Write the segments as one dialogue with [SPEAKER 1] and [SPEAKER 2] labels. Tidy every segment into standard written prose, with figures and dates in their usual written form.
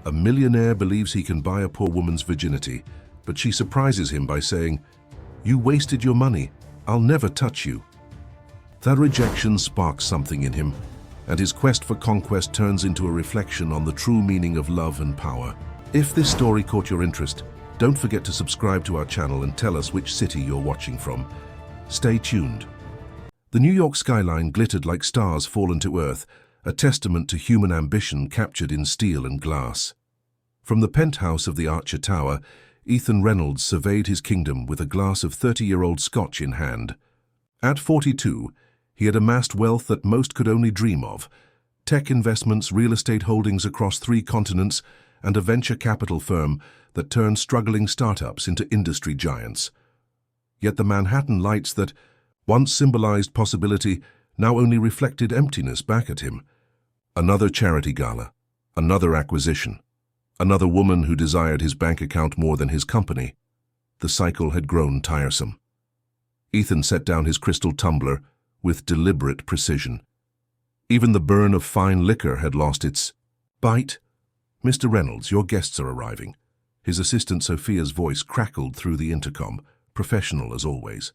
[SPEAKER 1] A millionaire believes he can buy a poor woman's virginity, but she surprises him by saying, "You wasted your money. I'll never touch you." That rejection sparks something in him, and his quest for conquest turns into a reflection on the true meaning of love and power. If this story caught your interest, don't forget to subscribe to our channel and tell us which city you're watching from. Stay tuned. The New York skyline glittered like stars fallen to earth, a testament to human ambition captured in steel and glass. From the penthouse of the Archer Tower, Ethan Reynolds surveyed his kingdom with a glass of 30-year-old Scotch in hand. At 42, he had amassed wealth that most could only dream of: tech investments, real estate holdings across 3 continents, and a venture capital firm that turned struggling startups into industry giants. Yet the Manhattan lights that once symbolized possibility now only reflected emptiness back at him. Another charity gala, another acquisition, another woman who desired his bank account more than his company. The cycle had grown tiresome. Ethan set down his crystal tumbler with deliberate precision. Even the burn of fine liquor had lost its bite. "Mr. Reynolds, your guests are arriving." His assistant Sophia's voice crackled through the intercom, professional as always.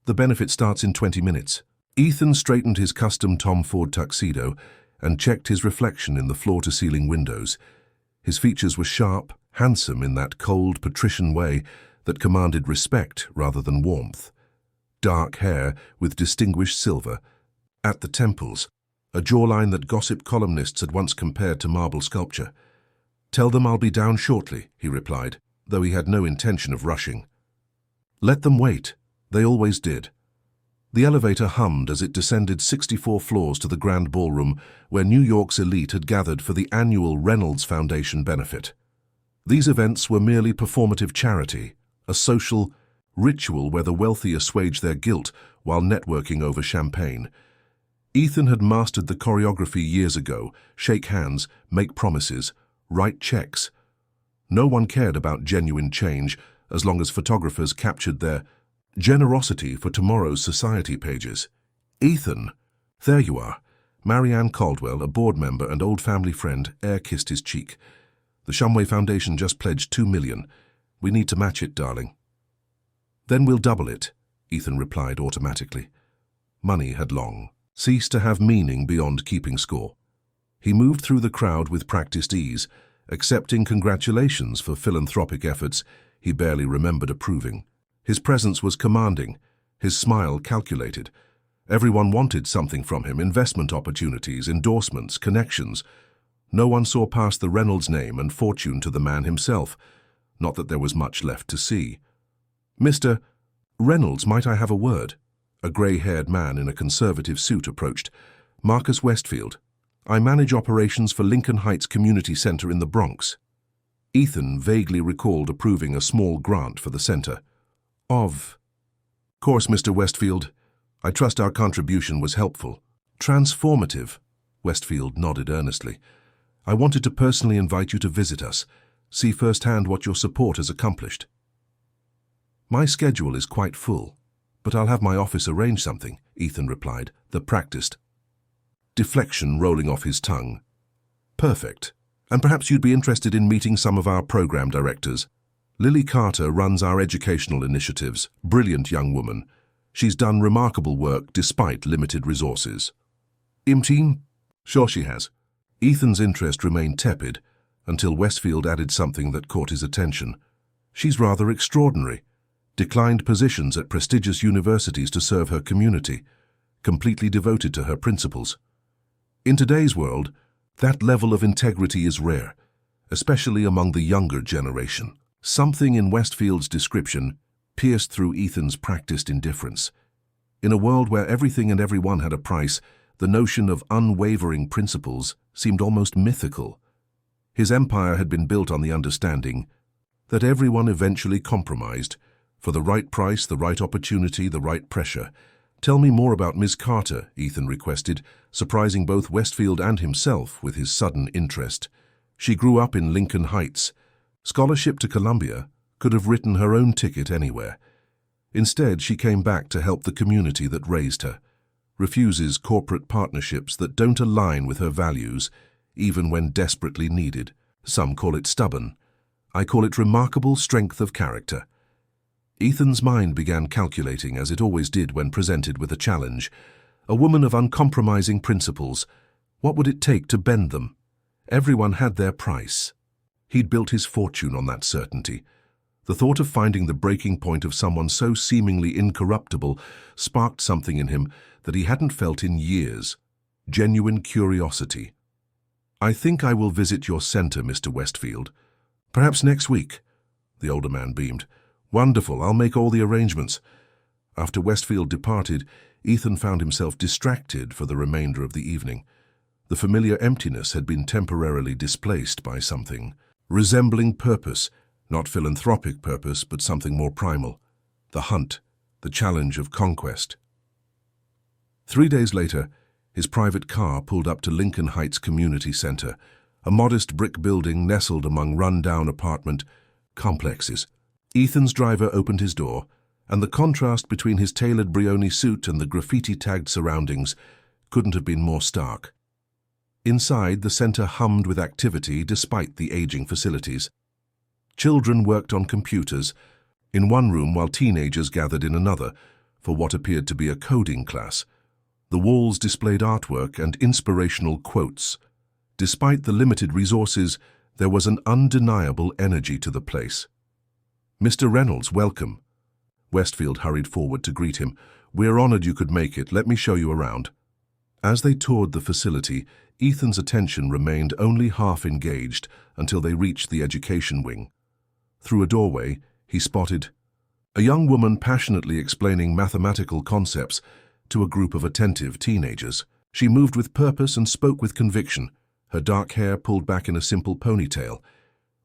[SPEAKER 1] "The benefit starts in 20 minutes. Ethan straightened his custom Tom Ford tuxedo and checked his reflection in the floor-to-ceiling windows. His features were sharp, handsome in that cold, patrician way that commanded respect rather than warmth. Dark hair with distinguished silver at the temples, a jawline that gossip columnists had once compared to marble sculpture. "Tell them I'll be down shortly," he replied, though he had no intention of rushing. Let them wait. They always did. The elevator hummed as it descended 64 floors to the grand ballroom where New York's elite had gathered for the annual Reynolds Foundation benefit. These events were merely performative charity, a social ritual where the wealthy assuaged their guilt while networking over champagne. Ethan had mastered the choreography years ago: shake hands, make promises, write checks. No one cared about genuine change as long as photographers captured their generosity for tomorrow's society pages. "Ethan, there you are." Marianne Caldwell, a board member and old family friend, air-kissed his cheek. "The Shumway Foundation just pledged $2 million. We need to match it, darling." "Then we'll double it," Ethan replied automatically. Money had long ceased to have meaning beyond keeping score. He moved through the crowd with practiced ease, accepting congratulations for philanthropic efforts he barely remembered approving. His presence was commanding, his smile calculated. Everyone wanted something from him: investment opportunities, endorsements, connections. No one saw past the Reynolds name and fortune to the man himself. Not that there was much left to see. "Mr. Reynolds, might I have a word?" A grey-haired man in a conservative suit approached. "Marcus Westfield. I manage operations for Lincoln Heights Community Center in the Bronx." Ethan vaguely recalled approving a small grant for the center. "Of course, Mr. Westfield. I trust our contribution was helpful." "Transformative," Westfield nodded earnestly. "I wanted to personally invite you to visit us, see firsthand what your support has accomplished." "My schedule is quite full, but I'll have my office arrange something," Ethan replied, the practiced deflection rolling off his tongue. "Perfect. And perhaps you'd be interested in meeting some of our program directors. Lily Carter runs our educational initiatives. Brilliant young woman. She's done remarkable work despite limited resources." "Team? Sure she has." Ethan's interest remained tepid until Westfield added something that caught his attention. "She's rather extraordinary. Declined positions at prestigious universities to serve her community, completely devoted to her principles. In today's world, that level of integrity is rare, especially among the younger generation." Something in Westfield's description pierced through Ethan's practiced indifference. In a world where everything and everyone had a price, the notion of unwavering principles seemed almost mythical. His empire had been built on the understanding that everyone eventually compromised for the right price, the right opportunity, the right pressure. "Tell me more about Ms. Carter," Ethan requested, surprising both Westfield and himself with his sudden interest. "She grew up in Lincoln Heights. Scholarship to Columbia, could have written her own ticket anywhere. Instead, she came back to help the community that raised her, refuses corporate partnerships that don't align with her values, even when desperately needed." Some call it stubborn. I call it remarkable strength of character. Ethan's mind began calculating, as it always did when presented with a challenge. A woman of uncompromising principles. What would it take to bend them? Everyone had their price. He'd built his fortune on that certainty. The thought of finding the breaking point of someone so seemingly incorruptible sparked something in him that he hadn't felt in years. Genuine curiosity. I think I will visit your center, Mr. Westfield. Perhaps next week. The older man beamed. Wonderful, I'll make all the arrangements. After Westfield departed, Ethan found himself distracted for the remainder of the evening. The familiar emptiness had been temporarily displaced by something resembling purpose, not philanthropic purpose, but something more primal. The hunt, the challenge of conquest. 3 days later, his private car pulled up to Lincoln Heights Community Center, a modest brick building nestled among run-down apartment complexes. Ethan's driver opened his door, and the contrast between his tailored Brioni suit and the graffiti-tagged surroundings couldn't have been more stark. Inside, the center hummed with activity despite the aging facilities. Children worked on computers in one room while teenagers gathered in another for what appeared to be a coding class. The walls displayed artwork and inspirational quotes. Despite the limited resources, there was an undeniable energy to the place. Mr. Reynolds, welcome. Westfield hurried forward to greet him. We're honored you could make it. Let me show you around. As they toured the facility, Ethan's attention remained only half engaged until they reached the education wing. Through a doorway, he spotted a young woman passionately explaining mathematical concepts to a group of attentive teenagers. She moved with purpose and spoke with conviction, her dark hair pulled back in a simple ponytail,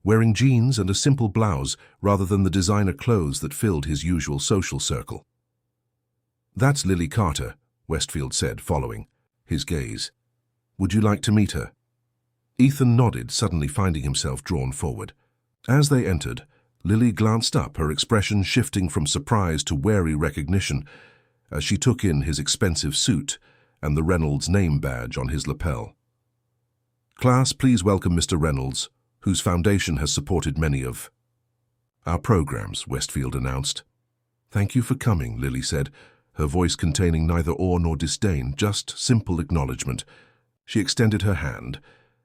[SPEAKER 1] wearing jeans and a simple blouse rather than the designer clothes that filled his usual social circle. That's Lily Carter, Westfield said, following his gaze. Would you like to meet her? Ethan nodded, suddenly finding himself drawn forward. As they entered, Lily glanced up, her expression shifting from surprise to wary recognition as she took in his expensive suit and the Reynolds name badge on his lapel. Class, please welcome Mr. Reynolds, whose foundation has supported many of our programs, Westfield announced. Thank you for coming, Lily said, her voice containing neither awe nor disdain, just simple acknowledgement. She extended her hand,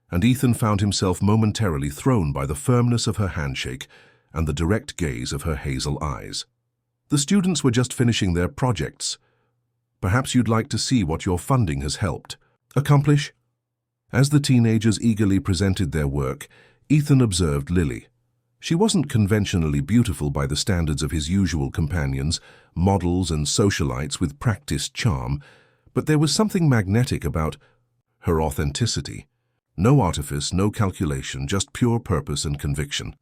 [SPEAKER 1] and Ethan found himself momentarily thrown by the firmness of her handshake and the direct gaze of her hazel eyes. The students were just finishing their projects. Perhaps you'd like to see what your funding has helped accomplish? As the teenagers eagerly presented their work, Ethan observed Lily. She wasn't conventionally beautiful by the standards of his usual companions, models and socialites with practiced charm, but there was something magnetic about her authenticity. No artifice, no calculation, just pure purpose and conviction.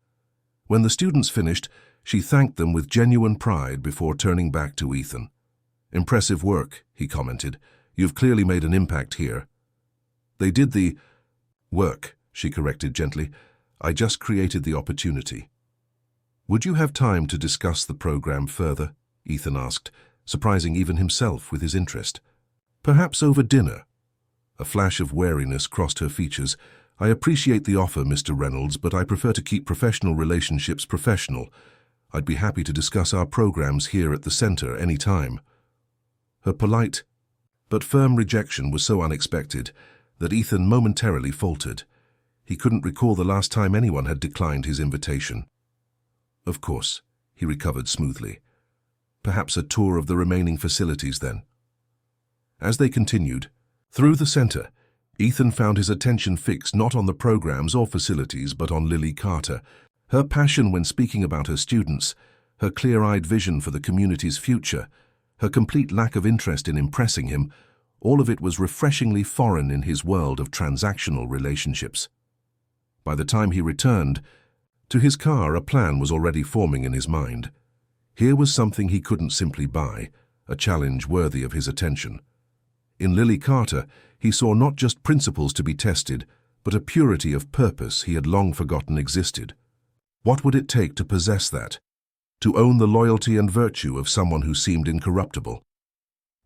[SPEAKER 1] When the students finished, she thanked them with genuine pride before turning back to Ethan. Impressive work, he commented. You've clearly made an impact here. They did the work, she corrected gently. I just created the opportunity. Would you have time to discuss the program further? Ethan asked, surprising even himself with his interest. Perhaps over dinner. A flash of wariness crossed her features. I appreciate the offer, Mr. Reynolds, but I prefer to keep professional relationships professional. I'd be happy to discuss our programs here at the center any time. Her polite but firm rejection was so unexpected that Ethan momentarily faltered. He couldn't recall the last time anyone had declined his invitation. Of course, he recovered smoothly. Perhaps a tour of the remaining facilities then. As they continued, through the center, Ethan found his attention fixed not on the programs or facilities but on Lily Carter. Her passion when speaking about her students, her clear-eyed vision for the community's future, her complete lack of interest in impressing him, all of it was refreshingly foreign in his world of transactional relationships. By the time he returned to his car, a plan was already forming in his mind. Here was something he couldn't simply buy, a challenge worthy of his attention. In Lily Carter, he saw not just principles to be tested, but a purity of purpose he had long forgotten existed. What would it take to possess that? To own the loyalty and virtue of someone who seemed incorruptible?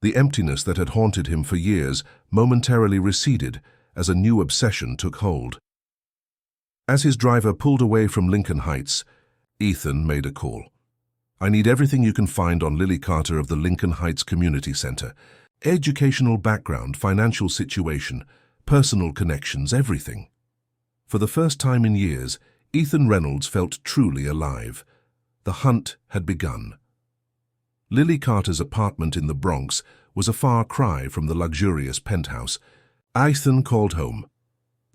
[SPEAKER 1] The emptiness that had haunted him for years momentarily receded as a new obsession took hold. As his driver pulled away from Lincoln Heights, Ethan made a call. I need everything you can find on Lily Carter of the Lincoln Heights Community Center. Educational background, financial situation, personal connections, everything. For the first time in years, Ethan Reynolds felt truly alive. The hunt had begun. Lily Carter's apartment in the Bronx was a far cry from the luxurious penthouse. Ethan called home.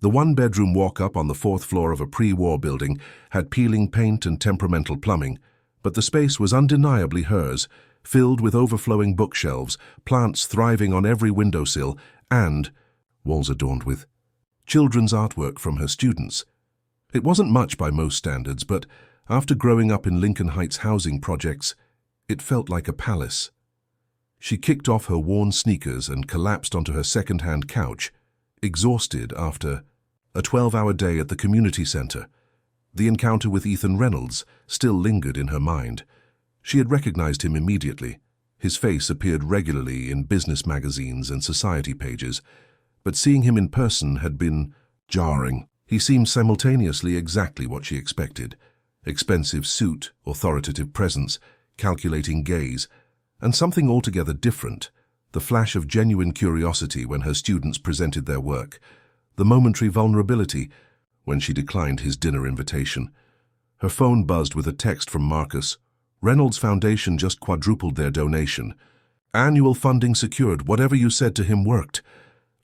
[SPEAKER 1] The one-bedroom walk-up on the fourth floor of a pre-war building had peeling paint and temperamental plumbing, but the space was undeniably hers, filled with overflowing bookshelves, plants thriving on every windowsill, and walls adorned with children's artwork from her students. It wasn't much by most standards, but after growing up in Lincoln Heights housing projects, it felt like a palace. She kicked off her worn sneakers and collapsed onto her second-hand couch, exhausted after a 12-hour day at the community center. The encounter with Ethan Reynolds still lingered in her mind. She had recognized him immediately. His face appeared regularly in business magazines and society pages, but seeing him in person had been jarring. He seemed simultaneously exactly what she expected. Expensive suit, authoritative presence, calculating gaze, and something altogether different, the flash of genuine curiosity when her students presented their work, the momentary vulnerability when she declined his dinner invitation. Her phone buzzed with a text from Marcus. Reynolds Foundation just quadrupled their donation. Annual funding secured. Whatever you said to him worked.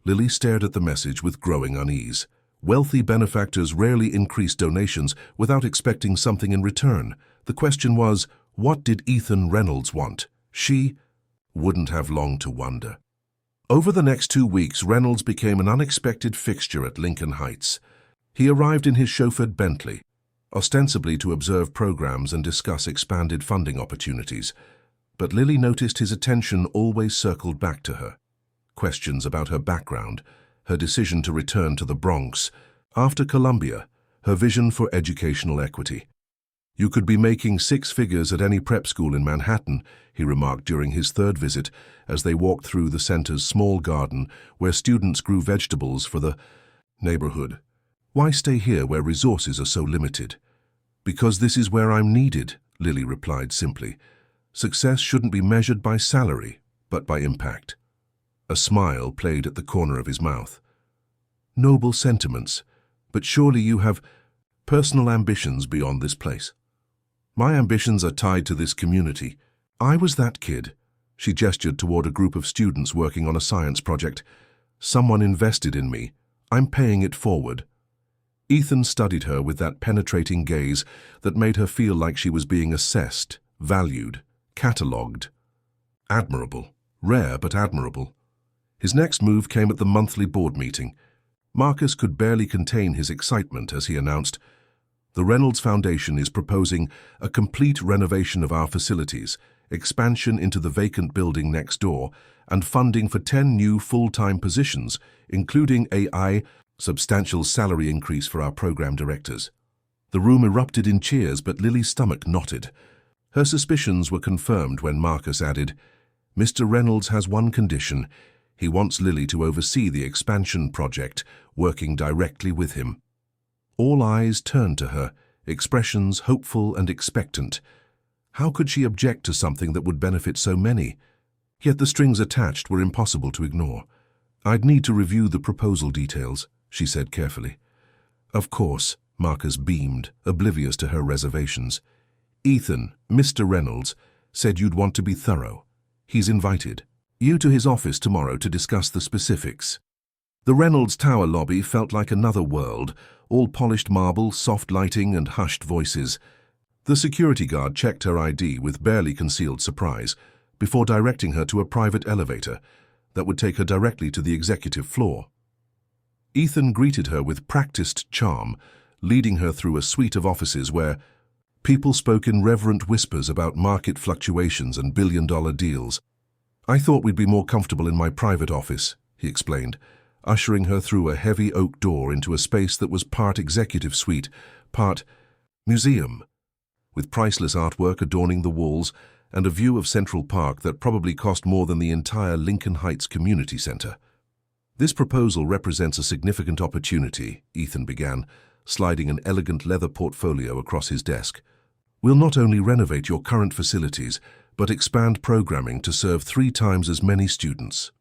[SPEAKER 1] Lily stared at the message with growing unease. Wealthy benefactors rarely increase donations without expecting something in return. The question was, what did Ethan Reynolds want? She wouldn't have long to wonder. Over the next 2 weeks, Reynolds became an unexpected fixture at Lincoln Heights. He arrived in his chauffeured Bentley, ostensibly to observe programs and discuss expanded funding opportunities. But Lily noticed his attention always circled back to her. Questions about her background, her decision to return to the Bronx, after Columbia, her vision for educational equity. You could be making 6 figures at any prep school in Manhattan, he remarked during his 3rd visit as they walked through the center's small garden where students grew vegetables for the neighborhood. Why stay here where resources are so limited? Because this is where I'm needed, Lily replied simply. Success shouldn't be measured by salary, but by impact. A smile played at the corner of his mouth. Noble sentiments, but surely you have personal ambitions beyond this place. My ambitions are tied to this community. I was that kid. She gestured toward a group of students working on a science project. Someone invested in me. I'm paying it forward. Ethan studied her with that penetrating gaze that made her feel like she was being assessed, valued, catalogued. Admirable. Rare, but admirable. His next move came at the monthly board meeting. Marcus could barely contain his excitement as he announced, "The Reynolds Foundation is proposing a complete renovation of our facilities, expansion into the vacant building next door, and funding for 10 new full-time positions, including a substantial salary increase for our program directors." The room erupted in cheers, but Lily's stomach knotted. Her suspicions were confirmed when Marcus added, "Mr. Reynolds has one condition. He wants Lily to oversee the expansion project, working directly with him." All eyes turned to her, expressions hopeful and expectant. How could she object to something that would benefit so many? Yet the strings attached were impossible to ignore. "I'd need to review the proposal details," she said carefully. "Of course," Marcus beamed, oblivious to her reservations. "Ethan, Mr. Reynolds, said you'd want to be thorough. He's invited you to his office tomorrow to discuss the specifics." The Reynolds Tower lobby felt like another world, all polished marble, soft lighting, and hushed voices. The security guard checked her ID with barely concealed surprise before directing her to a private elevator that would take her directly to the executive floor. Ethan greeted her with practiced charm, leading her through a suite of offices where people spoke in reverent whispers about market fluctuations and billion-dollar deals. "I thought we'd be more comfortable in my private office," he explained, ushering her through a heavy oak door into a space that was part executive suite, part museum, with priceless artwork adorning the walls and a view of Central Park that probably cost more than the entire Lincoln Heights Community Center. "This proposal represents a significant opportunity," Ethan began, sliding an elegant leather portfolio across his desk. "We'll not only renovate your current facilities, but expand programming to serve 3 times as many students."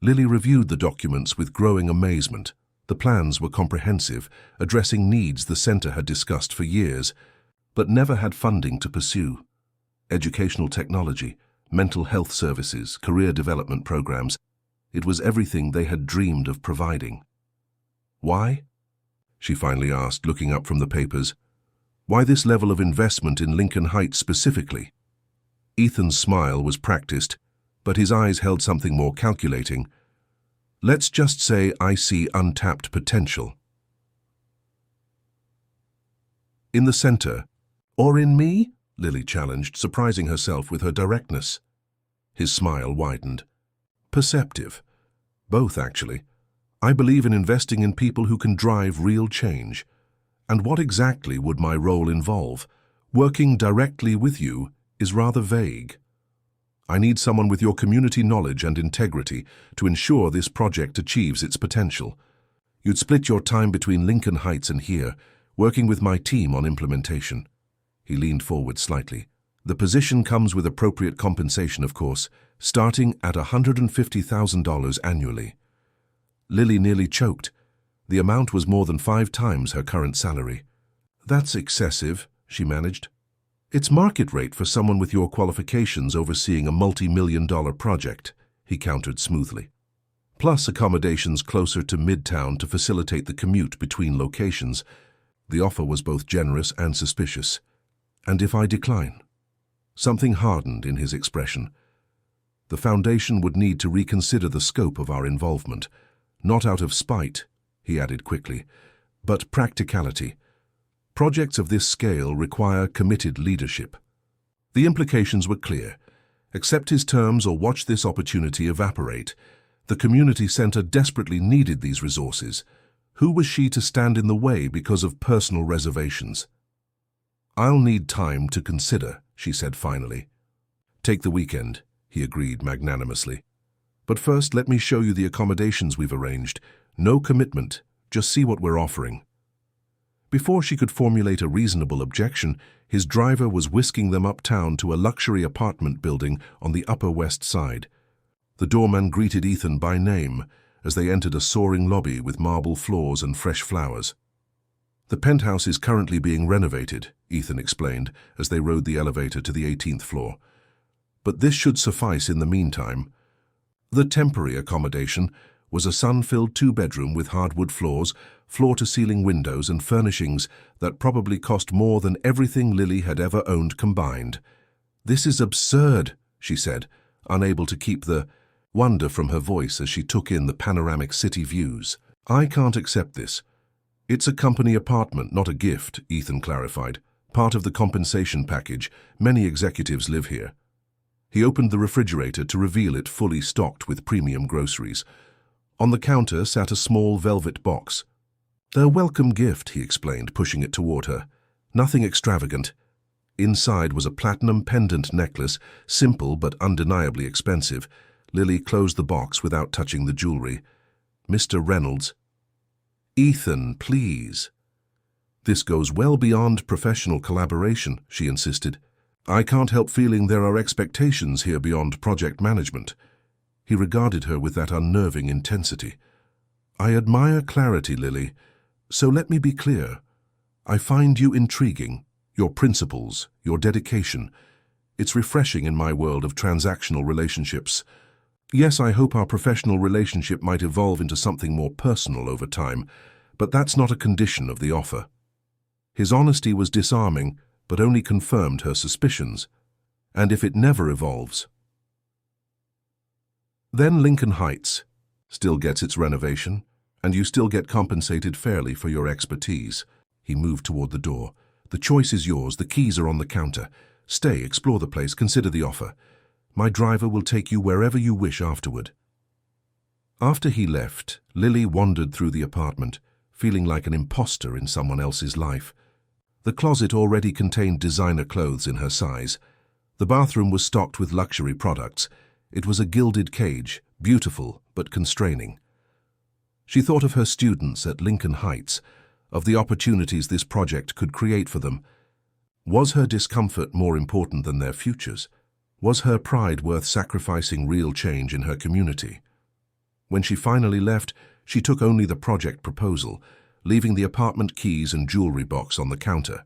[SPEAKER 1] Lily reviewed the documents with growing amazement. The plans were comprehensive, addressing needs the center had discussed for years, but never had funding to pursue. Educational technology, mental health services, career development programs. It was everything they had dreamed of providing. "Why?" she finally asked, looking up from the papers. "Why this level of investment in Lincoln Heights specifically?" Ethan's smile was practiced, but his eyes held something more calculating. "Let's just say I see untapped potential." "In the center, or in me?" Lily challenged, surprising herself with her directness. His smile widened. "Perceptive. Both, actually. I believe in investing in people who can drive real change. And what exactly would my role involve? Working directly with you is rather vague. I need someone with your community knowledge and integrity to ensure this project achieves its potential. You'd split your time between Lincoln Heights and here, working with my team on implementation." He leaned forward slightly. "The position comes with appropriate compensation, of course, starting at $150,000 annually." Lily nearly choked. The amount was more than 5 times her current salary. "That's excessive," she managed. "It's market rate for someone with your qualifications overseeing a multi-million-dollar project," he countered smoothly. "Plus accommodations closer to Midtown to facilitate the commute between locations." The offer was both generous and suspicious. "And if I decline?" Something hardened in his expression. "The foundation would need to reconsider the scope of our involvement. Not out of spite," he added quickly, "but practicality. Projects of this scale require committed leadership." The implications were clear. Accept his terms or watch this opportunity evaporate. The community center desperately needed these resources. Who was she to stand in the way because of personal reservations? "I'll need time to consider," she said finally. "Take the weekend," he agreed magnanimously. "But first, let me show you the accommodations we've arranged. No commitment, just see what we're offering." Before she could formulate a reasonable objection, his driver was whisking them uptown to a luxury apartment building on the Upper West Side. The doorman greeted Ethan by name as they entered a soaring lobby with marble floors and fresh flowers. "The penthouse is currently being renovated," Ethan explained as they rode the elevator to the 18th floor. "But this should suffice in the meantime." The temporary accommodation was a sun-filled 2-bedroom with hardwood floors, floor-to-ceiling windows and furnishings that probably cost more than everything Lily had ever owned combined. "This is absurd," she said, unable to keep the wonder from her voice as she took in the panoramic city views. "I can't accept this." "It's a company apartment, not a gift," Ethan clarified. "Part of the compensation package. Many executives live here." He opened the refrigerator to reveal it fully stocked with premium groceries. On the counter sat a small velvet box. "A welcome gift," he explained, pushing it toward her. "Nothing extravagant." Inside was a platinum pendant necklace, simple but undeniably expensive. Lily closed the box without touching the jewelry. "Mr. Reynolds." "Ethan, please." "This goes well beyond professional collaboration," she insisted. "I can't help feeling there are expectations here beyond project management." He regarded her with that unnerving intensity. "I admire clarity, Lily. So let me be clear. I find you intriguing, your principles, your dedication. It's refreshing in my world of transactional relationships. Yes, I hope our professional relationship might evolve into something more personal over time, but that's not a condition of the offer." His honesty was disarming, but only confirmed her suspicions. "And if it never evolves?" "Then Lincoln Heights still gets its renovation, and you still get compensated fairly for your expertise." He moved toward the door. "The choice is yours. The keys are on the counter. Stay, explore the place, consider the offer. My driver will take you wherever you wish afterward." After he left, Lily wandered through the apartment, feeling like an imposter in someone else's life. The closet already contained designer clothes in her size. The bathroom was stocked with luxury products. It was a gilded cage, beautiful but constraining. She thought of her students at Lincoln Heights, of the opportunities this project could create for them. Was her discomfort more important than their futures? Was her pride worth sacrificing real change in her community? When she finally left, she took only the project proposal, leaving the apartment keys and jewelry box on the counter.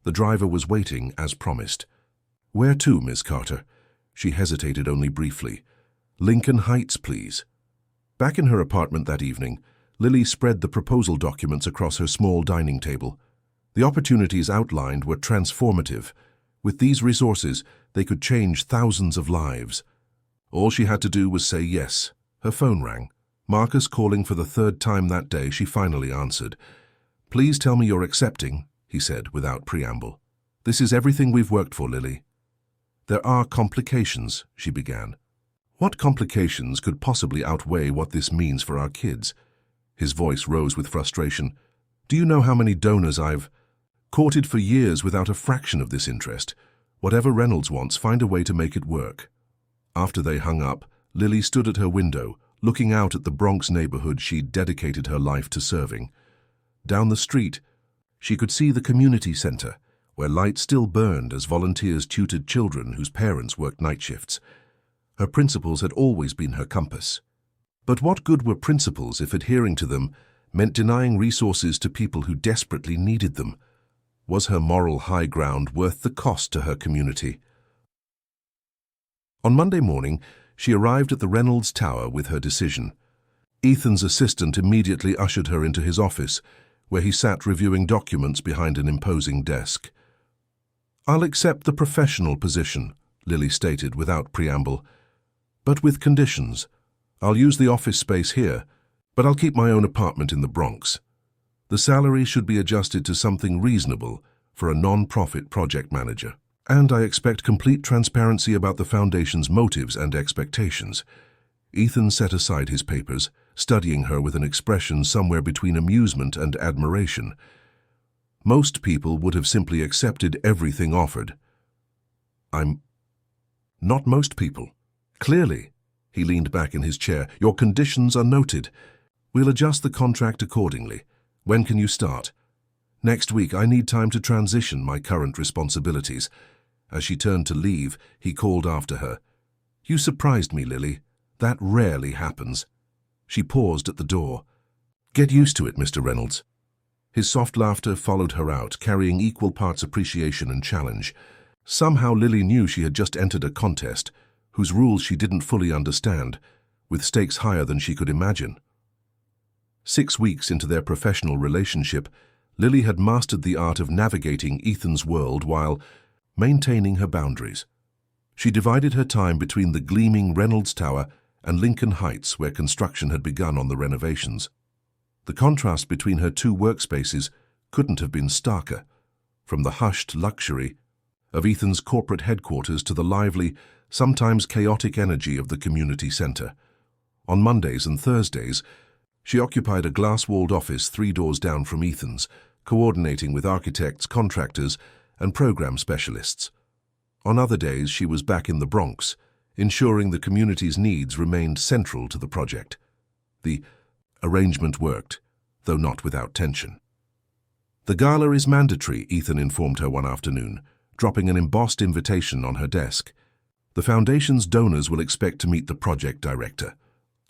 [SPEAKER 1] The driver was waiting, as promised. "Where to, Miss Carter?" She hesitated only briefly. "Lincoln Heights, please." Back in her apartment that evening, Lily spread the proposal documents across her small dining table. The opportunities outlined were transformative. With these resources, they could change thousands of lives. All she had to do was say yes. Her phone rang. Marcus calling for the third time that day, she finally answered. "Please tell me you're accepting," he said without preamble. "This is everything we've worked for, Lily." "There are complications," she began. "What complications could possibly outweigh what this means for our kids?" His voice rose with frustration. "Do you know how many donors I've courted for years without a fraction of this interest? Whatever Reynolds wants, find a way to make it work." After they hung up, Lily stood at her window, looking out at the Bronx neighborhood she'd dedicated her life to serving. Down the street, she could see the community center, where lights still burned as volunteers tutored children whose parents worked night shifts. Her principles had always been her compass. But what good were principles if adhering to them meant denying resources to people who desperately needed them? Was her moral high ground worth the cost to her community? On Monday morning, she arrived at the Reynolds Tower with her decision. Ethan's assistant immediately ushered her into his office, where he sat reviewing documents behind an imposing desk. "I'll accept the professional position," Lily stated without preamble, "but with conditions. I'll use the office space here, but I'll keep my own apartment in the Bronx. The salary should be adjusted to something reasonable for a non-profit project manager. And I expect complete transparency about the Foundation's motives and expectations." Ethan set aside his papers, studying her with an expression somewhere between amusement and admiration. Most people would have simply accepted everything offered. Not most people. Clearly. He leaned back in his chair. "Your conditions are noted. We'll adjust the contract accordingly. When can you start?" "Next week. I need time to transition my current responsibilities." As she turned to leave, he called after her. "You surprised me, Lily. That rarely happens." She paused at the door. "Get used to it, Mr. Reynolds." His soft laughter followed her out, carrying equal parts appreciation and challenge. Somehow Lily knew she had just entered a contest, whose rules she didn't fully understand, with stakes higher than she could imagine. 6 weeks into their professional relationship, Lily had mastered the art of navigating Ethan's world while maintaining her boundaries. She divided her time between the gleaming Reynolds Tower and Lincoln Heights, where construction had begun on the renovations. The contrast between her two workspaces couldn't have been starker, from the hushed luxury of Ethan's corporate headquarters to the lively, sometimes chaotic energy of the community center. On Mondays and Thursdays, she occupied a glass-walled office 3 doors down from Ethan's, coordinating with architects, contractors, and program specialists. On other days, she was back in the Bronx, ensuring the community's needs remained central to the project. The arrangement worked, though not without tension. "The gala is mandatory," Ethan informed her one afternoon, dropping an embossed invitation on her desk. "The Foundation's donors will expect to meet the project director."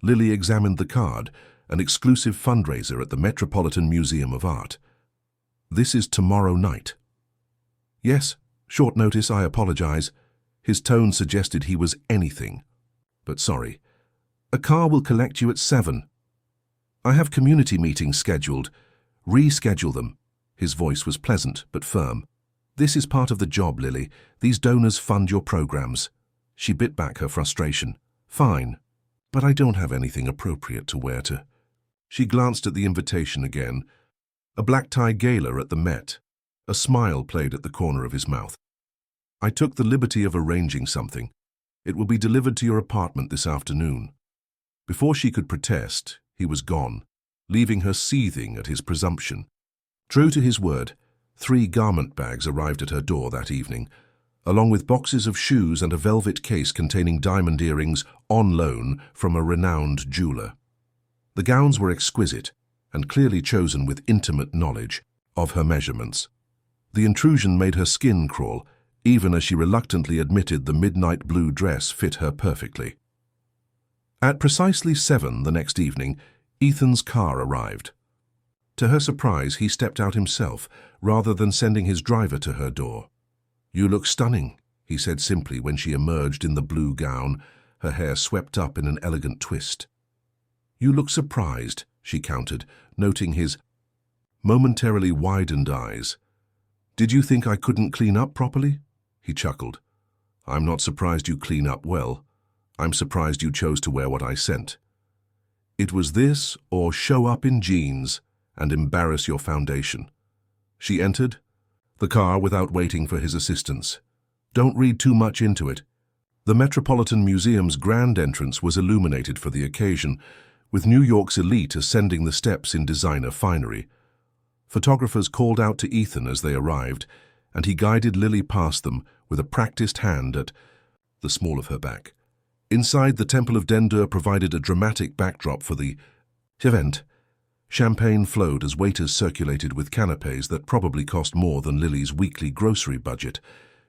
[SPEAKER 1] Lily examined the card, an exclusive fundraiser at the Metropolitan Museum of Art. "This is tomorrow night." "Yes, short notice, I apologize." His tone suggested he was anything but sorry. "A car will collect you at 7. I have community meetings scheduled. Reschedule them." His voice was pleasant but firm. "This is part of the job, Lily. These donors fund your programs." She bit back her frustration. "Fine, but I don't have anything appropriate to wear to." She glanced at the invitation again. A black-tie gala at the Met. A smile played at the corner of his mouth. "I took the liberty of arranging something. It will be delivered to your apartment this afternoon." Before she could protest, he was gone, leaving her seething at his presumption. True to his word, 3 garment bags arrived at her door that evening, along with boxes of shoes and a velvet case containing diamond earrings on loan from a renowned jeweler. The gowns were exquisite, and clearly chosen with intimate knowledge of her measurements. The intrusion made her skin crawl, even as she reluctantly admitted the midnight blue dress fit her perfectly. At precisely 7 the next evening, Ethan's car arrived. To her surprise, he stepped out himself, rather than sending his driver to her door. "You look stunning," he said simply when she emerged in the blue gown, her hair swept up in an elegant twist. "You look surprised," she countered, noting his momentarily widened eyes. "Did you think I couldn't clean up properly?" He chuckled. "I'm not surprised you clean up well. I'm surprised you chose to wear what I sent. It was this or show up in jeans and embarrass your foundation." She entered the car without waiting for his assistance. Don't read too much into it. The Metropolitan Museum's grand entrance was illuminated for the occasion, with New York's elite ascending the steps in designer finery. Photographers called out to Ethan as they arrived, and he guided Lily past them with a practiced hand at the small of her back. Inside, the Temple of Dendur provided a dramatic backdrop for the event. Champagne flowed as waiters circulated with canapes that probably cost more than Lily's weekly grocery budget.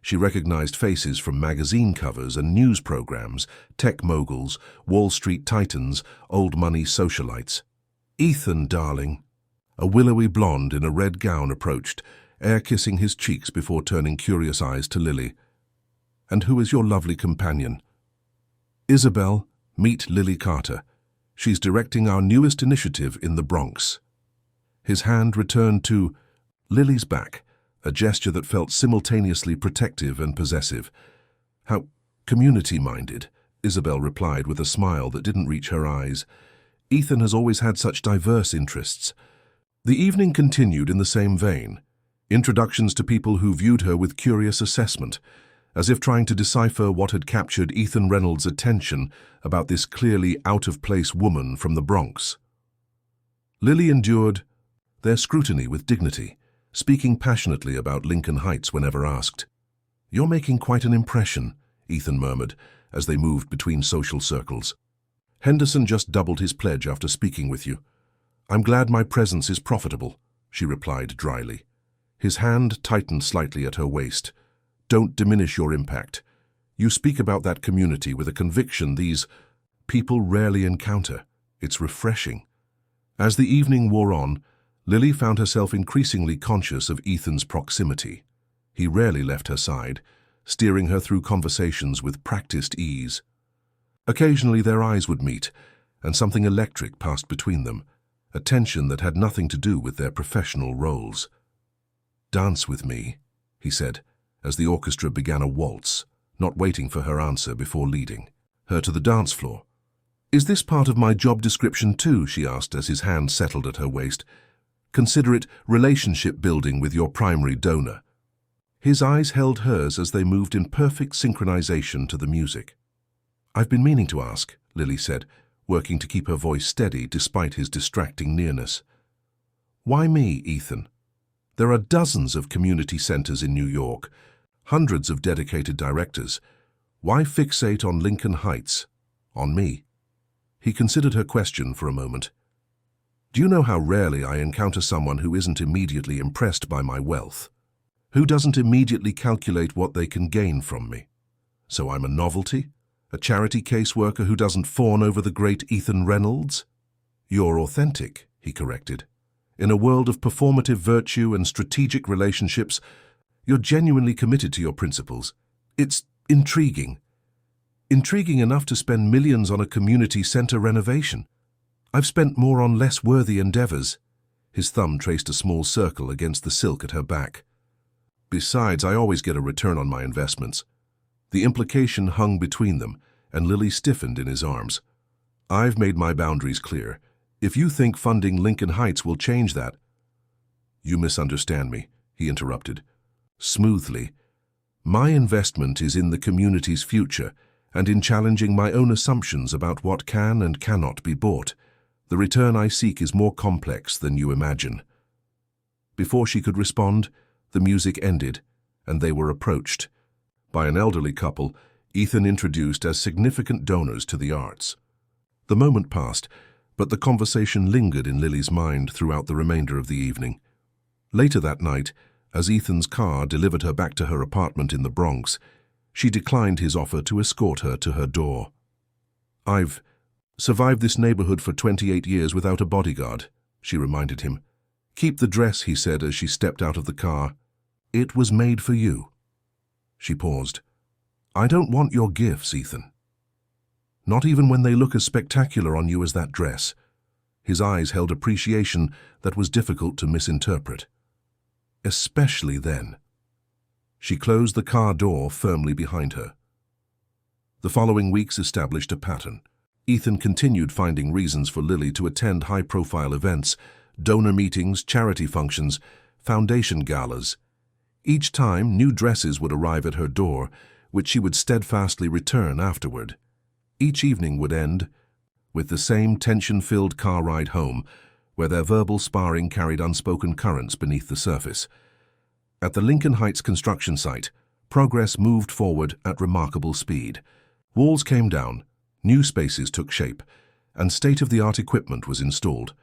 [SPEAKER 1] She recognized faces from magazine covers and news programs, tech moguls, Wall Street titans, old money socialites. "Ethan, darling." A willowy blonde in a red gown approached, air-kissing his cheeks before turning curious eyes to Lily. "And who is your lovely companion?" "Isabel, meet Lily Carter. She's directing our newest initiative in the Bronx." His hand returned to Lily's back, a gesture that felt simultaneously protective and possessive. "How community-minded," Isabel replied with a smile that didn't reach her eyes. "Ethan has always had such diverse interests." The evening continued in the same vein. Introductions to people who viewed her with curious assessment, as if trying to decipher what had captured Ethan Reynolds' attention about this clearly out-of-place woman from the Bronx. Lily endured their scrutiny with dignity, speaking passionately about Lincoln Heights whenever asked. "You're making quite an impression," Ethan murmured, as they moved between social circles. "Henderson just doubled his pledge after speaking with you." "I'm glad my presence is profitable," she replied dryly. His hand tightened slightly at her waist. "Don't diminish your impact. You speak about that community with a conviction these people rarely encounter. It's refreshing." As the evening wore on, Lily found herself increasingly conscious of Ethan's proximity. He rarely left her side, steering her through conversations with practiced ease. Occasionally their eyes would meet, and something electric passed between them, a tension that had nothing to do with their professional roles. "Dance with me," he said, as the orchestra began a waltz, not waiting for her answer before leading her to the dance floor. "Is this part of my job description too?" she asked as his hand settled at her waist. "Consider it relationship building with your primary donor." His eyes held hers as they moved in perfect synchronization to the music. "I've been meaning to ask," Lily said, working to keep her voice steady despite his distracting nearness. "Why me, Ethan? There are dozens of community centers in New York, hundreds of dedicated directors. Why fixate on Lincoln Heights? On me?" He considered her question for a moment. "Do you know how rarely I encounter someone who isn't immediately impressed by my wealth? Who doesn't immediately calculate what they can gain from me? So I'm a novelty? A charity caseworker who doesn't fawn over the great Ethan Reynolds?" "You're authentic," he corrected. "In a world of performative virtue and strategic relationships, you're genuinely committed to your principles. It's intriguing. Intriguing enough to spend millions on a community center renovation. I've spent more on less worthy endeavors." His thumb traced a small circle against the silk at her back. "Besides, I always get a return on my investments." The implication hung between them, and Lily stiffened in his arms. "I've made my boundaries clear. If you think funding Lincoln Heights will change that—" "You misunderstand me," he interrupted. Smoothly, "My investment is in the community's future and in challenging my own assumptions about what can and cannot be bought. The return I seek is more complex than you imagine." Before she could respond, the music ended, and they were approached by an elderly couple Ethan introduced as significant donors to the arts. The moment passed, but the conversation lingered in Lily's mind throughout the remainder of the evening. Later that night, as Ethan's car delivered her back to her apartment in the Bronx, she declined his offer to escort her to her door. "I've survived this neighborhood for 28 years without a bodyguard," she reminded him. "Keep the dress," he said as she stepped out of the car. "It was made for you." She paused. "I don't want your gifts, Ethan. Not even when they look as spectacular on you as that dress." His eyes held appreciation that was difficult to misinterpret. "Especially then." She closed the car door firmly behind her. The following weeks established a pattern. Ethan continued finding reasons for Lily to attend high-profile events, donor meetings, charity functions, foundation galas. Each time, new dresses would arrive at her door, which she would steadfastly return afterward. Each evening would end with the same tension-filled car ride home, where their verbal sparring carried unspoken currents beneath the surface. At the Lincoln Heights construction site, progress moved forward at remarkable speed. Walls came down, new spaces took shape, and state-of-the-art equipment was installed.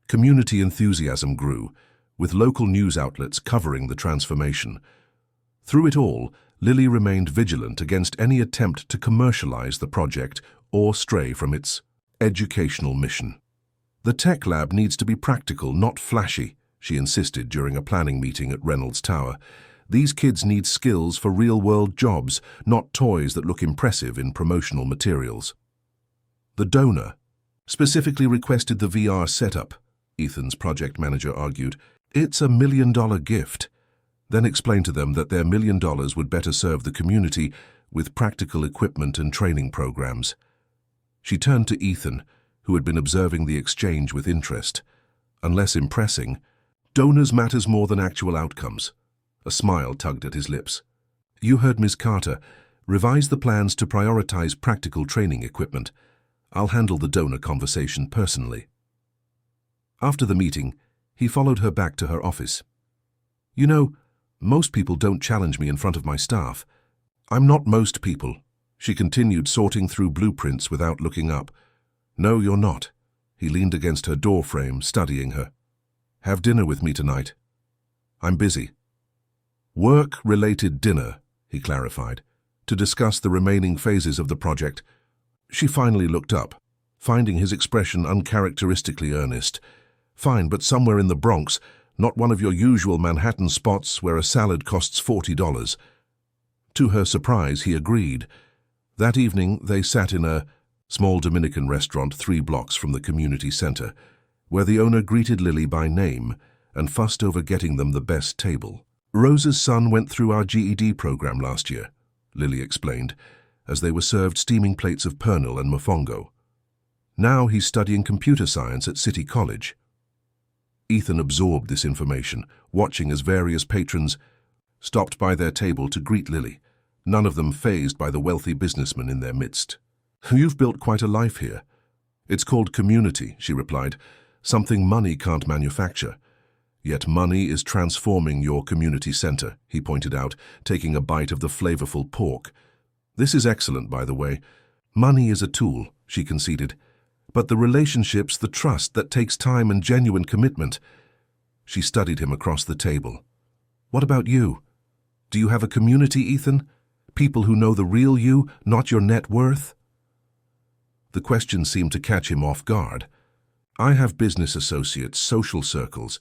[SPEAKER 1] Community enthusiasm grew, with local news outlets covering the transformation. Through it all, Lily remained vigilant against any attempt to commercialize the project or stray from its educational mission. "The tech lab needs to be practical, not flashy," she insisted during a planning meeting at Reynolds Tower. "These kids need skills for real-world jobs, not toys that look impressive in promotional materials." The donor specifically requested the VR setup, Ethan's project manager argued. "It's $1 million gift." Then explained to them that their $1 million would better serve the community with practical equipment and training programs. She turned to Ethan, who had been observing the exchange with interest. Unless impressing, donors matters more than actual outcomes. A smile tugged at his lips. "You heard Ms. Carter. Revise the plans to prioritize practical training equipment. I'll handle the donor conversation personally." After the meeting, he followed her back to her office. "You know, most people don't challenge me in front of my staff." "I'm not most people," she continued, sorting through blueprints without looking up. "No, you're not." He leaned against her doorframe, studying her. "Have dinner with me tonight." "I'm busy." "Work-related dinner," he clarified, "to discuss the remaining phases of the project." She finally looked up, finding his expression uncharacteristically earnest. "Fine, but somewhere in the Bronx, not one of your usual Manhattan spots where a salad costs $40. To her surprise, he agreed. That evening, they sat in a small Dominican restaurant 3 blocks from the community center, where the owner greeted Lily by name and fussed over getting them the best table. "Rose's son went through our GED program last year," Lily explained, as they were served steaming plates of pernil and mofongo. "Now he's studying computer science at City College." Ethan absorbed this information, watching as various patrons stopped by their table to greet Lily, none of them fazed by the wealthy businessman in their midst. "You've built quite a life here." "It's called community," she replied, "something money can't manufacture." "Yet money is transforming your community center," he pointed out, taking a bite of the flavorful pork. "This is excellent, by the way. Money is a tool," she conceded, "but the relationships, the trust, that takes time and genuine commitment." She studied him across the table. "What about you? Do you have a community, Ethan? People who know the real you, not your net worth?" The question seemed to catch him off guard. "I have business associates, social circles."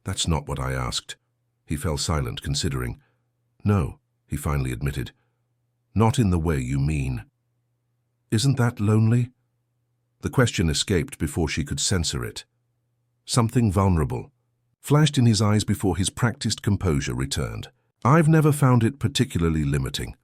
[SPEAKER 1] "That's not what I asked." He fell silent, considering. "No," he finally admitted. "Not in the way you mean." "Isn't that lonely?" The question escaped before she could censor it. Something vulnerable flashed in his eyes before his practiced composure returned. "I've never found it particularly limiting."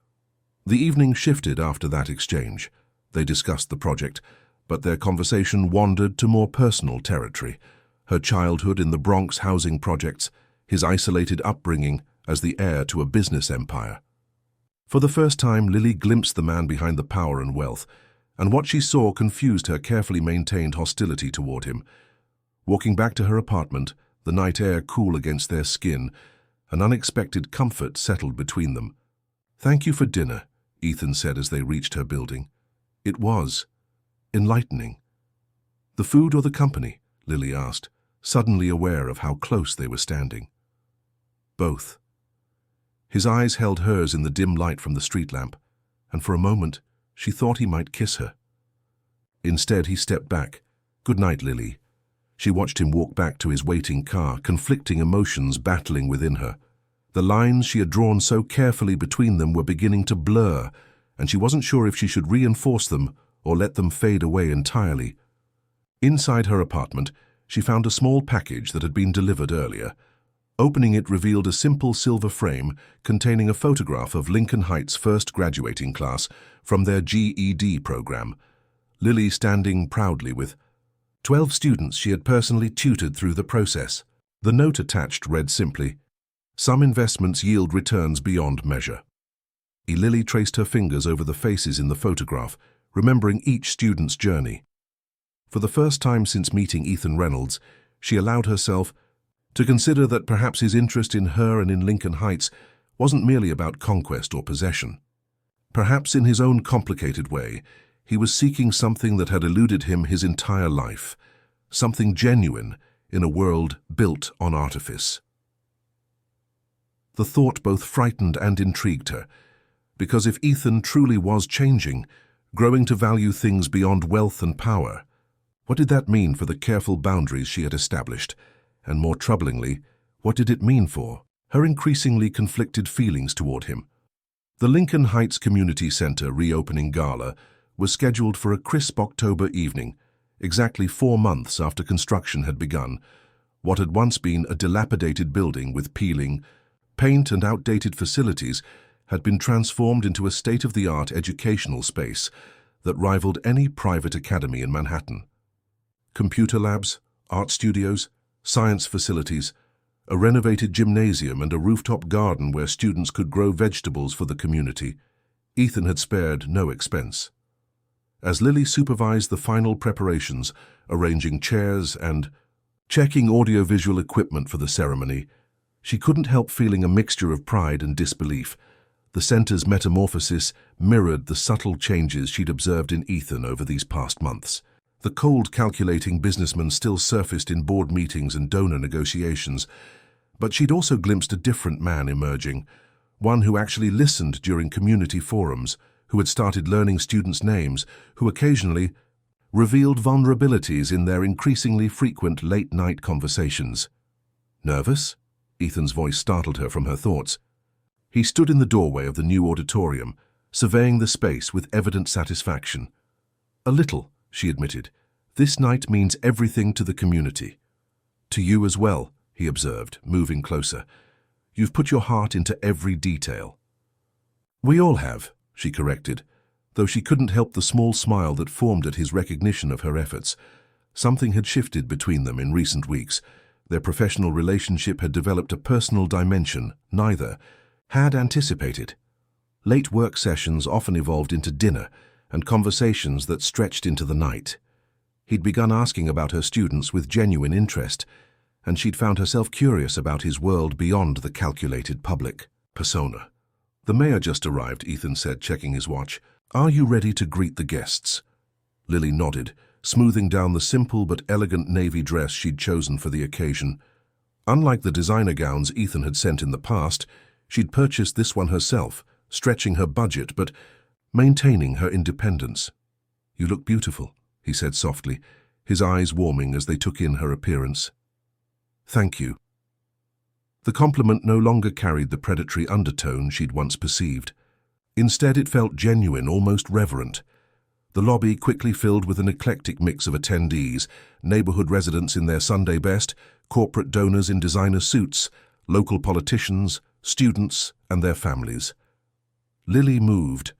[SPEAKER 1] The evening shifted after that exchange. They discussed the project, but their conversation wandered to more personal territory. Her childhood in the Bronx housing projects, his isolated upbringing as the heir to a business empire. For the first time, Lily glimpsed the man behind the power and wealth, and what she saw confused her carefully maintained hostility toward him. Walking back to her apartment, the night air cool against their skin, an unexpected comfort settled between them. "Thank you for dinner," Ethan said as they reached her building. "It was enlightening." The food or the company? Lily asked, suddenly aware of how close they were standing. Both. His eyes held hers in the dim light from the street lamp, and for a moment she thought he might kiss her. Instead, he stepped back. "Good night, Lily." She watched him walk back to his waiting car, conflicting emotions battling within her. The lines she had drawn so carefully between them were beginning to blur, and she wasn't sure if she should reinforce them or let them fade away entirely. Inside her apartment, she found a small package that had been delivered earlier. Opening it revealed a simple silver frame containing a photograph of Lincoln Heights' first graduating class from their GED program. Lily standing proudly with 12 students she had personally tutored through the process. The note attached read simply, "Some investments yield returns beyond measure." Lily traced her fingers over the faces in the photograph, remembering each student's journey. For the first time since meeting Ethan Reynolds, she allowed herself to consider that perhaps his interest in her and in Lincoln Heights wasn't merely about conquest or possession. Perhaps in his own complicated way, he was seeking something that had eluded him his entire life, something genuine in a world built on artifice. The thought both frightened and intrigued her, because if Ethan truly was changing, growing to value things beyond wealth and power, what did that mean for the careful boundaries she had established? And more troublingly, what did it mean for her increasingly conflicted feelings toward him? The Lincoln Heights Community Center reopening gala was scheduled for a crisp October evening, exactly 4 months after construction had begun. What had once been a dilapidated building with peeling, paint and outdated facilities had been transformed into a state-of-the-art educational space that rivaled any private academy in Manhattan. Computer labs, art studios, science facilities, a renovated gymnasium and a rooftop garden where students could grow vegetables for the community. Ethan had spared no expense. As Lily supervised the final preparations, arranging chairs and checking audiovisual equipment for the ceremony, she couldn't help feeling a mixture of pride and disbelief. The center's metamorphosis mirrored the subtle changes she'd observed in Ethan over these past months. The cold, calculating businessman still surfaced in board meetings and donor negotiations, but she'd also glimpsed a different man emerging, one who actually listened during community forums, who had started learning students' names, who occasionally revealed vulnerabilities in their increasingly frequent late-night conversations. "Nervous?" Ethan's voice startled her from her thoughts. He stood in the doorway of the new auditorium, surveying the space with evident satisfaction. "A little," she admitted. "This night means everything to the community." "To you as well," he observed, moving closer. "You've put your heart into every detail." "We all have," she corrected, though she couldn't help the small smile that formed at his recognition of her efforts. Something had shifted between them in recent weeks. Their professional relationship had developed a personal dimension neither had anticipated. Late work sessions often evolved into dinner and conversations that stretched into the night. He'd begun asking about her students with genuine interest, and she'd found herself curious about his world beyond the calculated public persona. "The mayor just arrived," Ethan said, checking his watch. "Are you ready to greet the guests?" Lily nodded, smoothing down the simple but elegant navy dress she'd chosen for the occasion. Unlike the designer gowns Ethan had sent in the past, she'd purchased this one herself, stretching her budget but maintaining her independence. "You look beautiful," he said softly, his eyes warming as they took in her appearance. "Thank you." The compliment no longer carried the predatory undertone she'd once perceived. Instead, it felt genuine, almost reverent. The lobby quickly filled with an eclectic mix of attendees, neighborhood residents in their Sunday best, corporate donors in designer suits, local politicians, students, and their families. Lily moved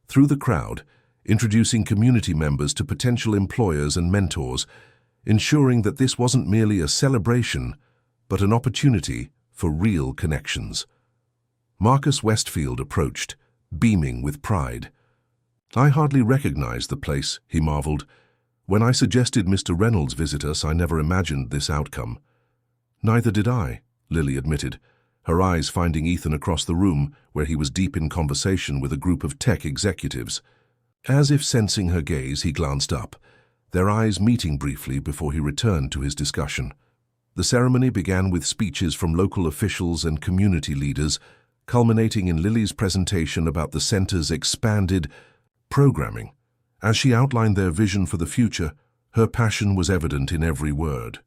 [SPEAKER 1] through the crowd, introducing community members to potential employers and mentors, ensuring that this wasn't merely a celebration, but an opportunity for real connections. Marcus Westfield approached, beaming with pride. "I hardly recognize the place," he marveled. "When I suggested Mr. Reynolds visit us, I never imagined this outcome." "Neither did I," Lily admitted, her eyes finding Ethan across the room, where he was deep in conversation with a group of tech executives. As if sensing her gaze, he glanced up. their eyes meeting briefly before he returned to his discussion. The ceremony began with speeches from local officials and community leaders, culminating in Lily's presentation about the center's expanded programming. As she outlined their vision for the future, her passion was evident in every word.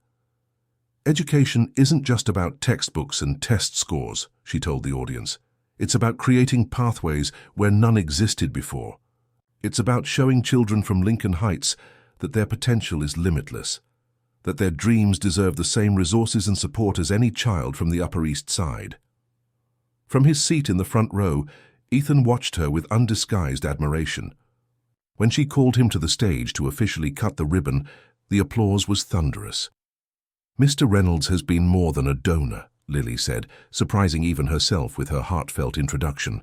[SPEAKER 1] Education isn't just about textbooks and test scores, she told the audience. It's about creating pathways where none existed before. It's about showing children from Lincoln Heights that their potential is limitless, that their dreams deserve the same resources and support as any child from the Upper East Side. From his seat in the front row, Ethan watched her with undisguised admiration. When she called him to the stage to officially cut the ribbon, the applause was thunderous. "Mr. Reynolds has been more than a donor," Lily said, surprising even herself with her heartfelt introduction.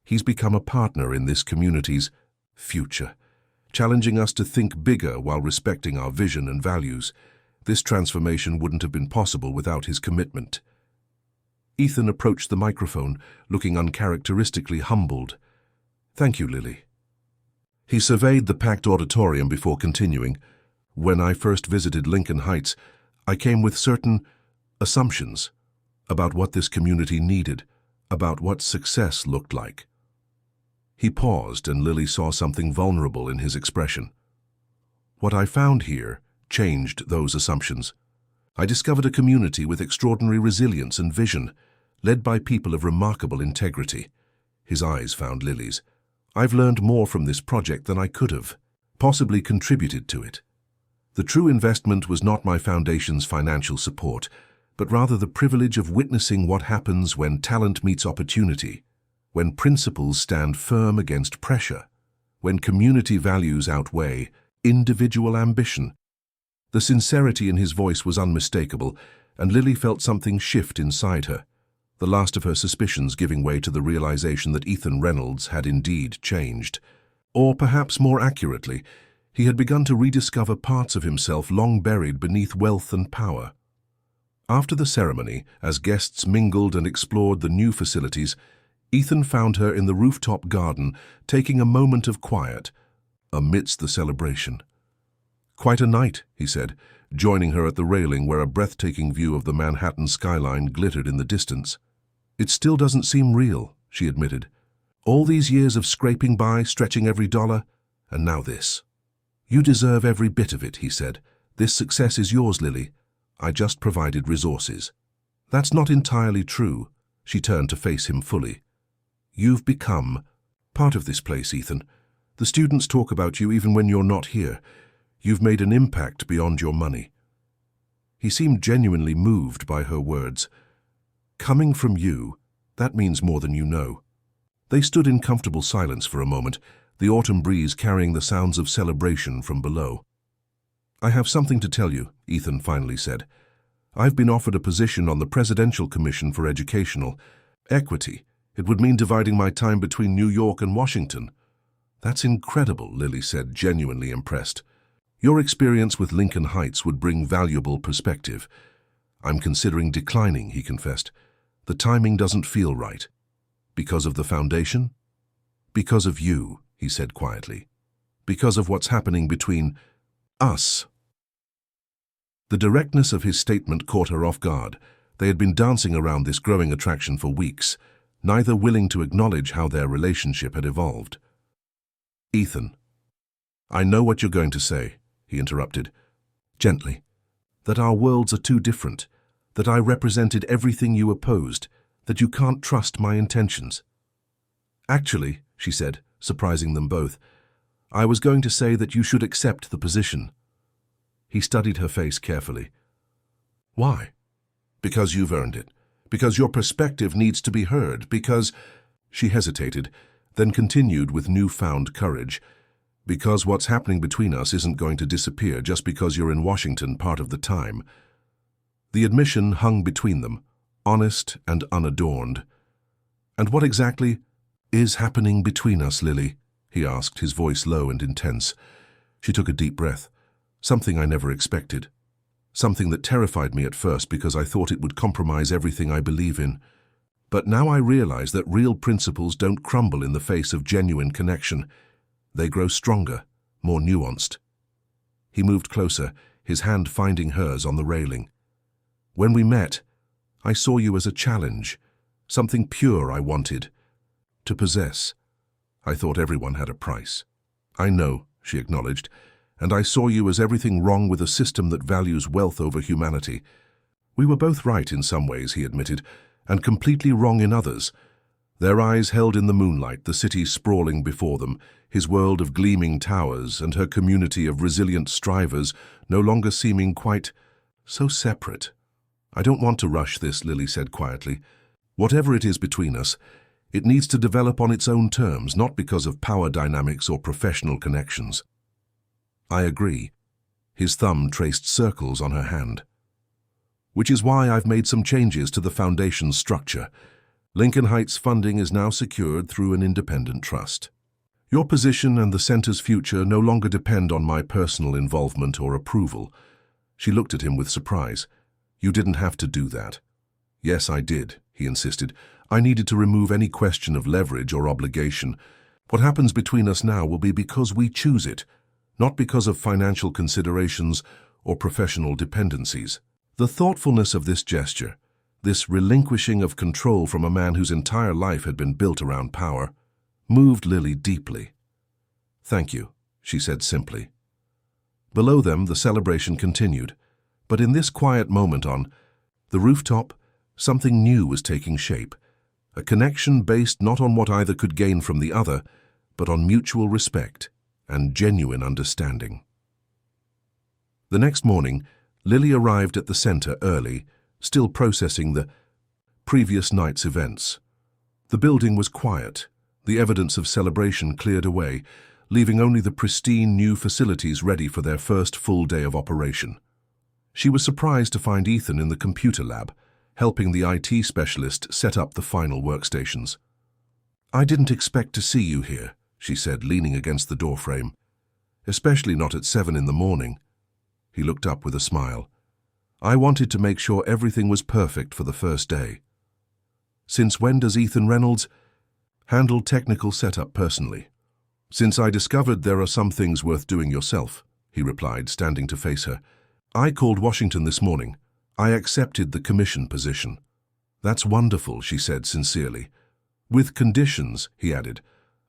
[SPEAKER 1] "He's become a partner in this community's future, challenging us to think bigger while respecting our vision and values. This transformation wouldn't have been possible without his commitment." Ethan approached the microphone, looking uncharacteristically humbled. "Thank you, Lily." He surveyed the packed auditorium before continuing. "When I first visited Lincoln Heights, I came with certain assumptions about what this community needed, about what success looked like." He paused, and Lily saw something vulnerable in his expression. "What I found here changed those assumptions. I discovered a community with extraordinary resilience and vision, led by people of remarkable integrity." His eyes found Lily's. "I've learned more from this project than I could have, possibly contributed to it. The true investment was not my foundation's financial support, but rather the privilege of witnessing what happens when talent meets opportunity, when principles stand firm against pressure, when community values outweigh individual ambition." The sincerity in his voice was unmistakable, and Lily felt something shift inside her, the last of her suspicions giving way to the realization that Ethan Reynolds had indeed changed. Or perhaps more accurately, he had begun to rediscover parts of himself long buried beneath wealth and power. After the ceremony, as guests mingled and explored the new facilities, Ethan found her in the rooftop garden, taking a moment of quiet amidst the celebration. "Quite a night," he said, joining her at the railing where a breathtaking view of the Manhattan skyline glittered in the distance. "It still doesn't seem real," she admitted. "All these years of scraping by, stretching every dollar, and now this." "You deserve every bit of it," he said. "This success is yours, Lily. I just provided resources." "That's not entirely true." She turned to face him fully. "You've become part of this place, Ethan. The students talk about you even when you're not here. You've made an impact beyond your money." He seemed genuinely moved by her words. "Coming from you, that means more than you know." They stood in comfortable silence for a moment, the autumn breeze carrying the sounds of celebration from below. "I have something to tell you," Ethan finally said. "I've been offered a position on the Presidential Commission for Educational Equity. It would mean dividing my time between New York and Washington." "That's incredible," Lily said, genuinely impressed. "Your experience with Lincoln Heights would bring valuable perspective." "I'm considering declining," he confessed. "The timing doesn't feel right." "Because of the foundation?" "Because of you," he said quietly. "Because of what's happening between us." The directness of his statement caught her off guard. They had been dancing around this growing attraction for weeks, neither willing to acknowledge how their relationship had evolved. "Ethan, I know what you're going to say," he interrupted, gently. "That our worlds are too different, that I represented everything you opposed, that you can't trust my intentions." "Actually," she said, surprising them both, "I was going to say that you should accept the position." He studied her face carefully. "Why?" "Because you've earned it. Because your perspective needs to be heard. Because—" She hesitated, then continued with newfound courage. "Because what's happening between us isn't going to disappear just because you're in Washington part of the time." The admission hung between them, honest and unadorned. "And what exactly is happening between us, Lily?" he asked, his voice low and intense. She took a deep breath. "Something I never expected. Something that terrified me at first because I thought it would compromise everything I believe in. But now I realize that real principles don't crumble in the face of genuine connection. They grow stronger, more nuanced." He moved closer, his hand finding hers on the railing. "When we met, I saw you as a challenge, something pure I wanted to possess. I thought everyone had a price." "I know," she acknowledged, "and I saw you as everything wrong with a system that values wealth over humanity." "We were both right in some ways," he admitted, "and completely wrong in others." Their eyes held in the moonlight, the city sprawling before them, his world of gleaming towers and her community of resilient strivers no longer seeming quite so separate. "I don't want to rush this," Lily said quietly. "Whatever it is between us, it needs to develop on its own terms, not because of power dynamics or professional connections." "I agree." His thumb traced circles on her hand. "Which is why I've made some changes to the foundation's structure. Lincoln Heights funding is now secured through an independent trust. Your position and the center's future no longer depend on my personal involvement or approval." She looked at him with surprise. "You didn't have to do that." "Yes, I did," he insisted. "I needed to remove any question of leverage or obligation. What happens between us now will be because we choose it, not because of financial considerations or professional dependencies." The thoughtfulness of this gesture, this relinquishing of control from a man whose entire life had been built around power, moved Lily deeply. "Thank you," she said simply. Below them, the celebration continued, but in this quiet moment on the rooftop, something new was taking shape, a connection based not on what either could gain from the other, but on mutual respect and genuine understanding. The next morning, Lily arrived at the center early, still processing the previous night's events. The building was quiet, the evidence of celebration cleared away, leaving only the pristine new facilities ready for their first full day of operation. She was surprised to find Ethan in the computer lab, helping the IT specialist set up the final workstations. "I didn't expect to see you here," she said, leaning against the doorframe. "Especially not at 7 in the morning." He looked up with a smile. "I wanted to make sure everything was perfect for the first day." "Since when does Ethan Reynolds handle technical setup personally?" "Since I discovered there are some things worth doing yourself," he replied, standing to face her. "I called Washington this morning. I accepted the commission position." "That's wonderful," she said sincerely. "With conditions," he added.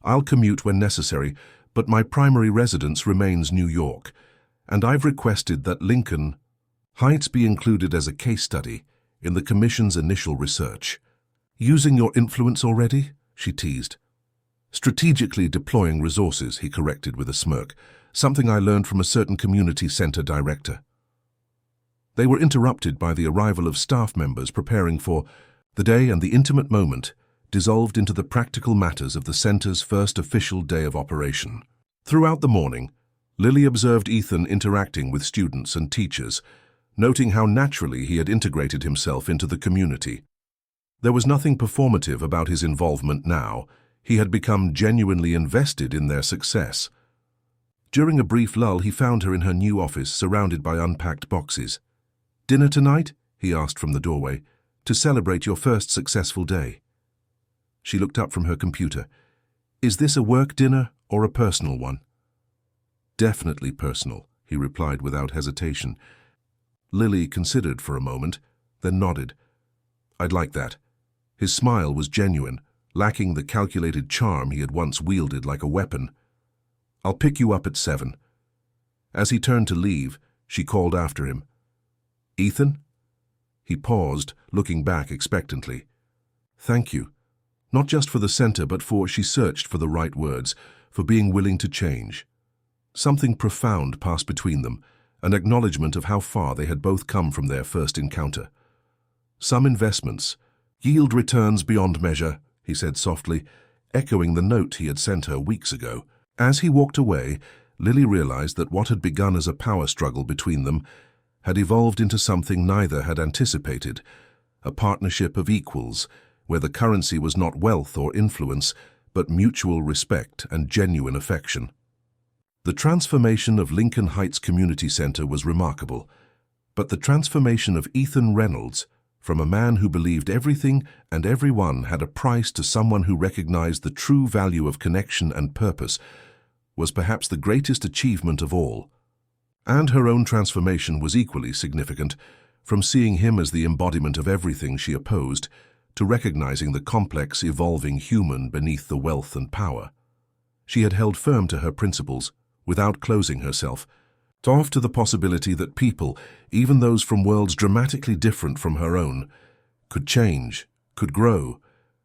[SPEAKER 1] "I'll commute when necessary, but my primary residence remains New York, and I've requested that Lincoln Heights be included as a case study in the commission's initial research." "Using your influence already?" she teased. "Strategically deploying resources," he corrected with a smirk, "something I learned from a certain community center director." They were interrupted by the arrival of staff members preparing for the day, and the intimate moment dissolved into the practical matters of the center's first official day of operation. Throughout the morning, Lily observed Ethan interacting with students and teachers, noting how naturally he had integrated himself into the community. There was nothing performative about his involvement now. He had become genuinely invested in their success. During a brief lull, he found her in her new office, surrounded by unpacked boxes. "Dinner tonight?" he asked from the doorway, "to celebrate your first successful day." She looked up from her computer. "Is this a work dinner or a personal one?" "Definitely personal," he replied without hesitation. Lily considered for a moment, then nodded. "I'd like that." His smile was genuine, lacking the calculated charm he had once wielded like a weapon. "I'll pick you up at 7. As he turned to leave, she called after him. "Ethan?" He paused, looking back expectantly. "Thank you. Not just for the center, but for," she searched for the right words, "for being willing to change." Something profound passed between them, an acknowledgement of how far they had both come from their first encounter. "Some investments yield returns beyond measure," he said softly, echoing the note he had sent her weeks ago. As he walked away, Lily realized that what had begun as a power struggle between them had evolved into something neither had anticipated, a partnership of equals, where the currency was not wealth or influence, but mutual respect and genuine affection. The transformation of Lincoln Heights Community Center was remarkable, but the transformation of Ethan Reynolds, from a man who believed everything and everyone had a price to someone who recognized the true value of connection and purpose, was perhaps the greatest achievement of all. And her own transformation was equally significant, from seeing him as the embodiment of everything she opposed to recognizing the complex, evolving human beneath the wealth and power. She had held firm to her principles without closing herself, off to the possibility that people, even those from worlds dramatically different from her own, could change, could grow,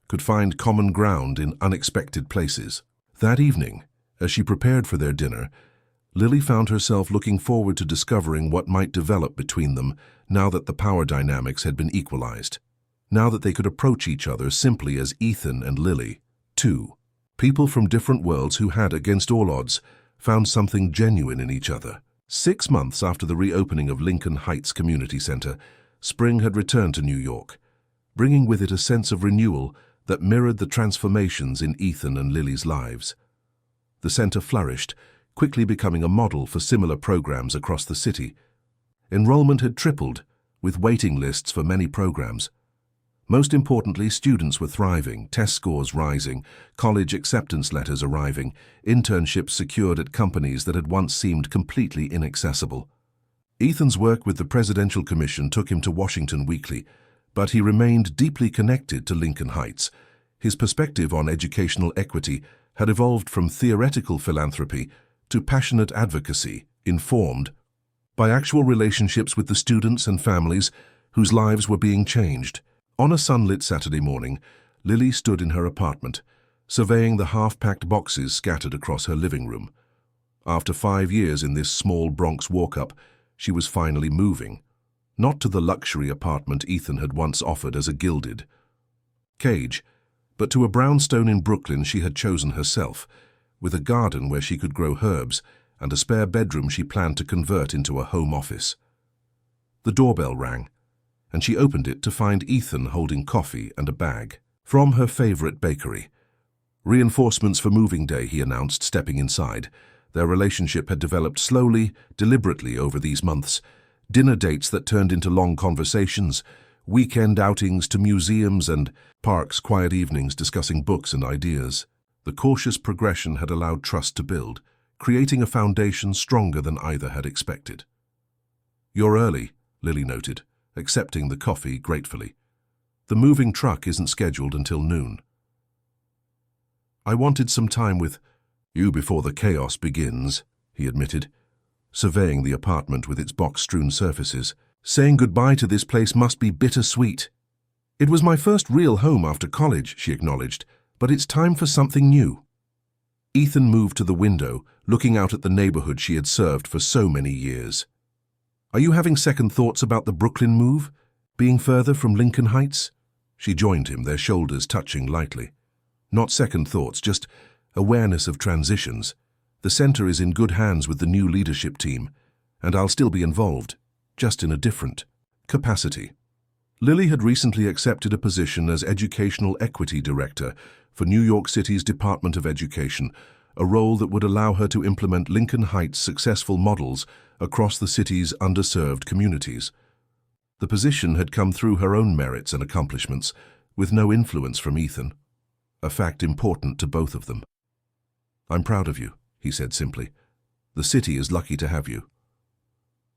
[SPEAKER 1] could find common ground in unexpected places. That evening, as she prepared for their dinner, Lily found herself looking forward to discovering what might develop between them now that the power dynamics had been equalized, now that they could approach each other simply as Ethan and Lily, two people from different worlds who had, against all odds, found something genuine in each other. 6 months after the reopening of Lincoln Heights Community Center, spring had returned to New York, bringing with it a sense of renewal that mirrored the transformations in Ethan and Lily's lives. The center flourished, quickly becoming a model for similar programs across the city. Enrollment had tripled, with waiting lists for many programs. Most importantly, students were thriving, test scores rising, college acceptance letters arriving, internships secured at companies that had once seemed completely inaccessible. Ethan's work with the Presidential Commission took him to Washington weekly, but he remained deeply connected to Lincoln Heights. His perspective on educational equity had evolved from theoretical philanthropy to passionate advocacy, informed by actual relationships with the students and families whose lives were being changed. On a sunlit Saturday morning, Lily stood in her apartment, surveying the half-packed boxes scattered across her living room. After 5 years in this small Bronx walk-up, she was finally moving, not to the luxury apartment Ethan had once offered as a gilded cage, but to a brownstone in Brooklyn she had chosen herself, with a garden where she could grow herbs and a spare bedroom she planned to convert into a home office. The doorbell rang, and she opened it to find Ethan holding coffee and a bag from her favorite bakery. Reinforcements for moving day, he announced, stepping inside. Their relationship had developed slowly, deliberately over these months. Dinner dates that turned into long conversations, weekend outings to museums and parks, quiet evenings discussing books and ideas. The cautious progression had allowed trust to build, creating a foundation stronger than either had expected. "You're early," Lily noted, accepting the coffee gratefully. "The moving truck isn't scheduled until noon." "I wanted some time with you before the chaos begins," he admitted, surveying the apartment with its box-strewn surfaces. "Saying goodbye to this place must be bittersweet." "It was my first real home after college," she acknowledged, "but it's time for something new." Ethan moved to the window, looking out at the neighborhood she had served for so many years. "Are you having second thoughts about the Brooklyn move? Being further from Lincoln Heights?" She joined him, their shoulders touching lightly. "Not second thoughts, just awareness of transitions. The center is in good hands with the new leadership team, and I'll still be involved, just in a different capacity." Lily had recently accepted a position as Educational Equity Director for New York City's Department of Education, a role that would allow her to implement Lincoln Heights' successful models across the city's underserved communities. The position had come through her own merits and accomplishments, with no influence from Ethan, a fact important to both of them. "I'm proud of you," he said simply. "The city is lucky to have you."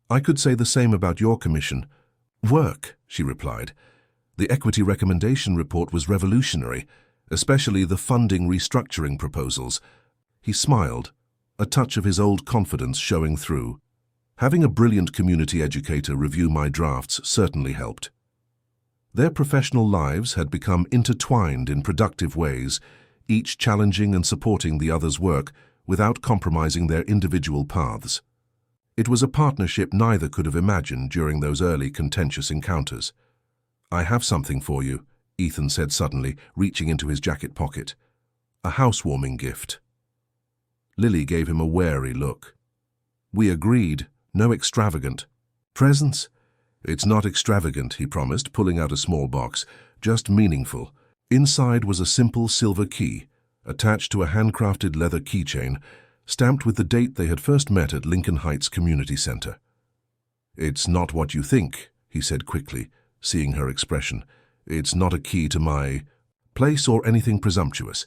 [SPEAKER 1] "I could say the same about your commission." "Work," she replied. "The equity recommendation report was revolutionary, especially the funding restructuring proposals." He smiled, a touch of his old confidence showing through. "Having a brilliant community educator review my drafts certainly helped." Their professional lives had become intertwined in productive ways, each challenging and supporting the other's work without compromising their individual paths. It was a partnership neither could have imagined during those early contentious encounters. "I have something for you," Ethan said suddenly, reaching into his jacket pocket. "A housewarming gift." Lily gave him a wary look. "We agreed, no extravagant presents." "It's not extravagant," he promised, pulling out a small box, "just meaningful." Inside was a simple silver key, attached to a handcrafted leather keychain, stamped with the date they had first met at Lincoln Heights Community Center. "It's not what you think," he said quickly, seeing her expression. "It's not a key to my place or anything presumptuous.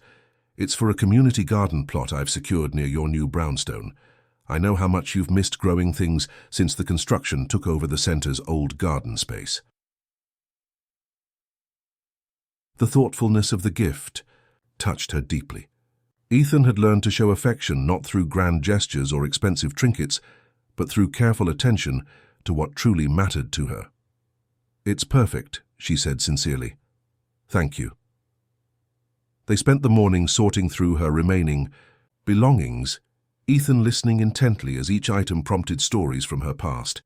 [SPEAKER 1] It's for a community garden plot I've secured near your new brownstone. I know how much you've missed growing things since the construction took over the center's old garden space. The thoughtfulness of the gift touched her deeply. Ethan had learned to show affection not through grand gestures or expensive trinkets, but through careful attention to what truly mattered to her. "It's perfect," she said sincerely. "Thank you." They spent the morning sorting through her remaining belongings, Ethan listening intently as each item prompted stories from her past.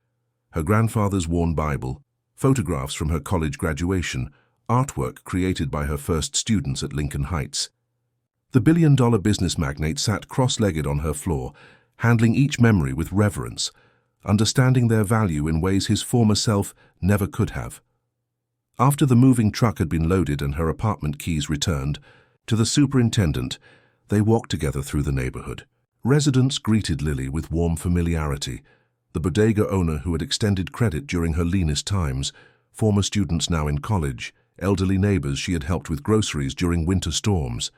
[SPEAKER 1] Her grandfather's worn Bible, photographs from her college graduation, artwork created by her first students at Lincoln Heights. The billion-dollar business magnate sat cross-legged on her floor, handling each memory with reverence, understanding their value in ways his former self never could have. After the moving truck had been loaded and her apartment keys returned to the superintendent, they walked together through the neighborhood. Residents greeted Lily with warm familiarity. The bodega owner who had extended credit during her leanest times, former students now in college, elderly neighbors she had helped with groceries during winter storms.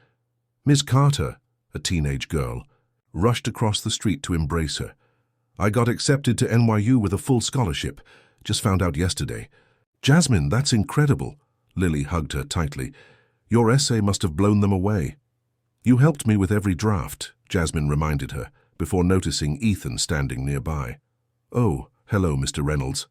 [SPEAKER 1] Miss Carter, a teenage girl, rushed across the street to embrace her. "I got accepted to NYU with a full scholarship. Just found out yesterday." "Jasmine, that's incredible." Lily hugged her tightly. "Your essay must have blown them away." "You helped me with every draft," Jasmine reminded her, before noticing Ethan standing nearby. "Oh, hello, Mr. Reynolds."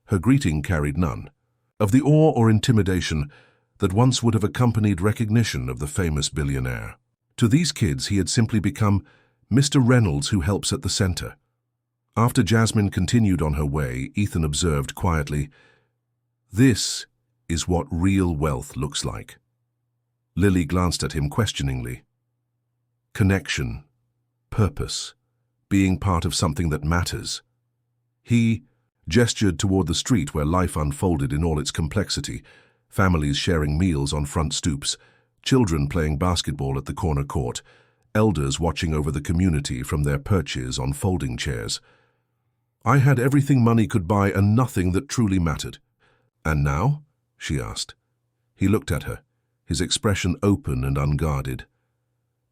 [SPEAKER 1] Her greeting carried none of the awe or intimidation that once would have accompanied recognition of the famous billionaire. To these kids, he had simply become Mr. Reynolds who helps at the center. After Jasmine continued on her way, Ethan observed quietly, "This is what real wealth looks like." Lily glanced at him questioningly. Connection, purpose, being part of something that matters. He gestured toward the street where life unfolded in all its complexity, families sharing meals on front stoops, children playing basketball at the corner court, elders watching over the community from their perches on folding chairs. "I had everything money could buy and nothing that truly mattered." "And now?" she asked. He looked at her, his expression open and unguarded.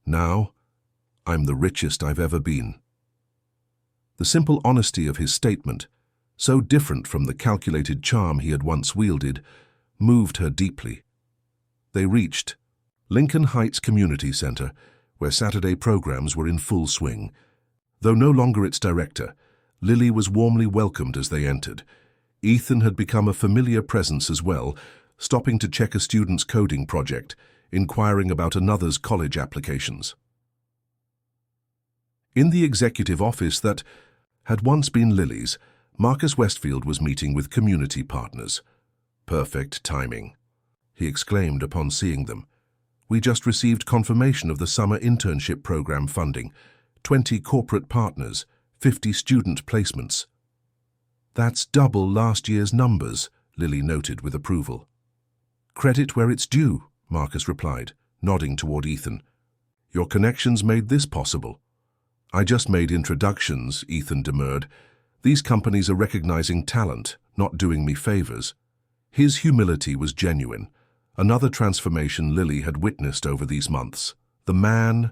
[SPEAKER 1] "Now, I'm the richest I've ever been." The simple honesty of his statement, so different from the calculated charm he had once wielded, moved her deeply. They reached Lincoln Heights Community Center, where Saturday programs were in full swing. Though no longer its director, Lily was warmly welcomed as they entered. Ethan had become a familiar presence as well, stopping to check a student's coding project, inquiring about another's college applications. In the executive office that had once been Lily's, Marcus Westfield was meeting with community partners. "Perfect timing," he exclaimed upon seeing them. "We just received confirmation of the summer internship program funding, 20 corporate partners, 50 student placements." "That's double last year's numbers," Lily noted with approval. "Credit where it's due," Marcus replied, nodding toward Ethan. "Your connections made this possible." "I just made introductions," Ethan demurred. "These companies are recognizing talent, not doing me favors." His humility was genuine, another transformation Lily had witnessed over these months. The man,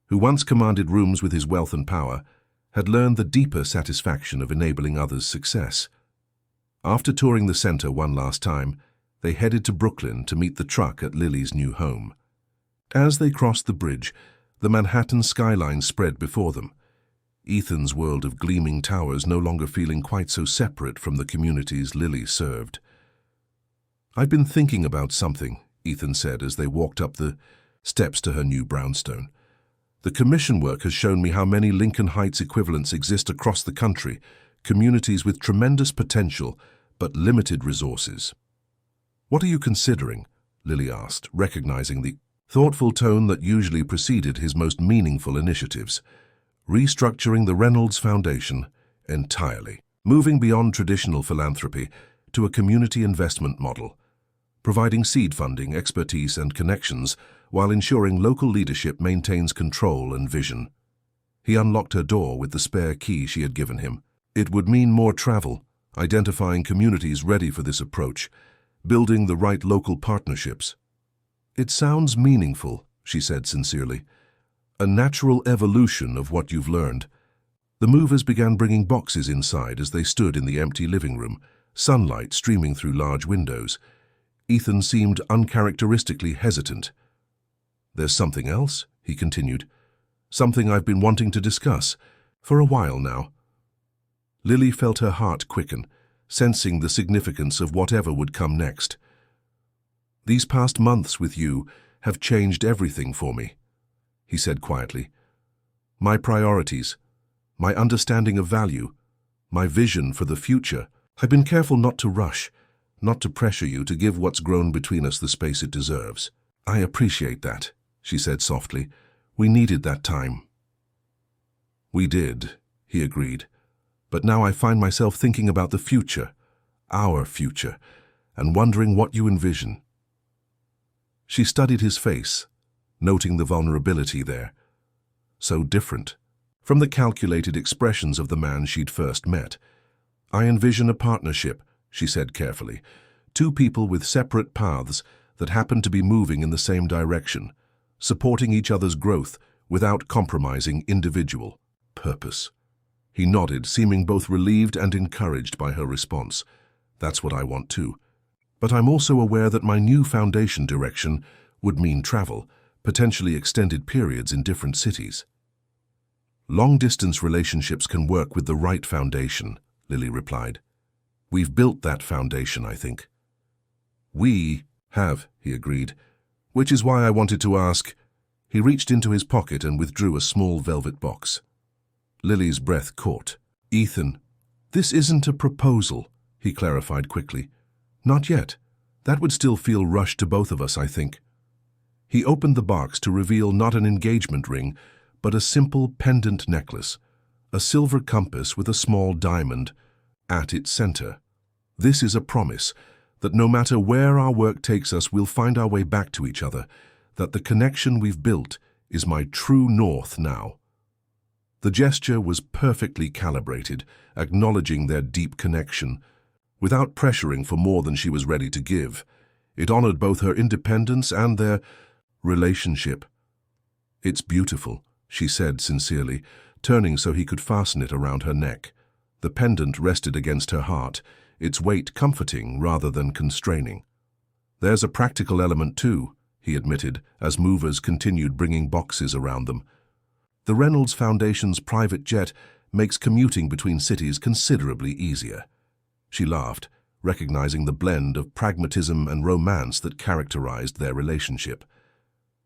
[SPEAKER 1] who once commanded rooms with his wealth and power, had learned the deeper satisfaction of enabling others' success. After touring the center one last time, they headed to Brooklyn to meet the truck at Lily's new home. As they crossed the bridge, the Manhattan skyline spread before them, Ethan's world of gleaming towers no longer feeling quite so separate from the communities Lily served. "I've been thinking about something," Ethan said as they walked up the steps to her new brownstone. "The commission work has shown me how many Lincoln Heights equivalents exist across the country, communities with tremendous potential but limited resources." "What are you considering?" Lily asked, recognizing the thoughtful tone that usually preceded his most meaningful initiatives. "Restructuring the Reynolds Foundation entirely, moving beyond traditional philanthropy to a community investment model, providing seed funding, expertise, and connections while ensuring local leadership maintains control and vision." He unlocked her door with the spare key she had given him. "It would mean more travel, identifying communities ready for this approach, building the right local partnerships." "It sounds meaningful," she said sincerely. "A natural evolution of what you've learned." The movers began bringing boxes inside as they stood in the empty living room, sunlight streaming through large windows. Ethan seemed uncharacteristically hesitant. "There's something else," he continued. "Something I've been wanting to discuss for a while now." Lily felt her heart quicken, sensing the significance of whatever would come next. "These past months with you have changed everything for me," he said quietly. "My priorities, my understanding of value, my vision for the future. I've been careful not to rush, not to pressure you to give what's grown between us the space it deserves." "I appreciate that," she said softly. "We needed that time." "We did," he agreed. "But now I find myself thinking about the future, our future, and wondering what you envision." She studied his face, noting the vulnerability there. So different from the calculated expressions of the man she'd first met. "I envision a partnership," she said carefully. "Two people with separate paths that happen to be moving in the same direction, supporting each other's growth without compromising individual purpose." He nodded, seeming both relieved and encouraged by her response. "That's what I want too. But I'm also aware that my new foundation direction would mean travel, potentially extended periods in different cities." "Long-distance relationships can work with the right foundation," Lily replied. "We've built that foundation, I think." "We have," he agreed, "which is why I wanted to ask." He reached into his pocket and withdrew a small velvet box. Lily's breath caught. "Ethan, this isn't a proposal," he clarified quickly. "Not yet. That would still feel rushed to both of us, I think." He opened the box to reveal not an engagement ring, but a simple pendant necklace, a silver compass with a small diamond at its center. "This is a promise that no matter where our work takes us, we'll find our way back to each other, that the connection we've built is my true north now." The gesture was perfectly calibrated, acknowledging their deep connection, without pressuring for more than she was ready to give. It honored both her independence and their relationship. "It's beautiful," she said sincerely, turning so he could fasten it around her neck. The pendant rested against her heart, its weight comforting rather than constraining. "There's a practical element too," he admitted, as movers continued bringing boxes around them. "The Reynolds Foundation's private jet makes commuting between cities considerably easier." She laughed, recognizing the blend of pragmatism and romance that characterized their relationship.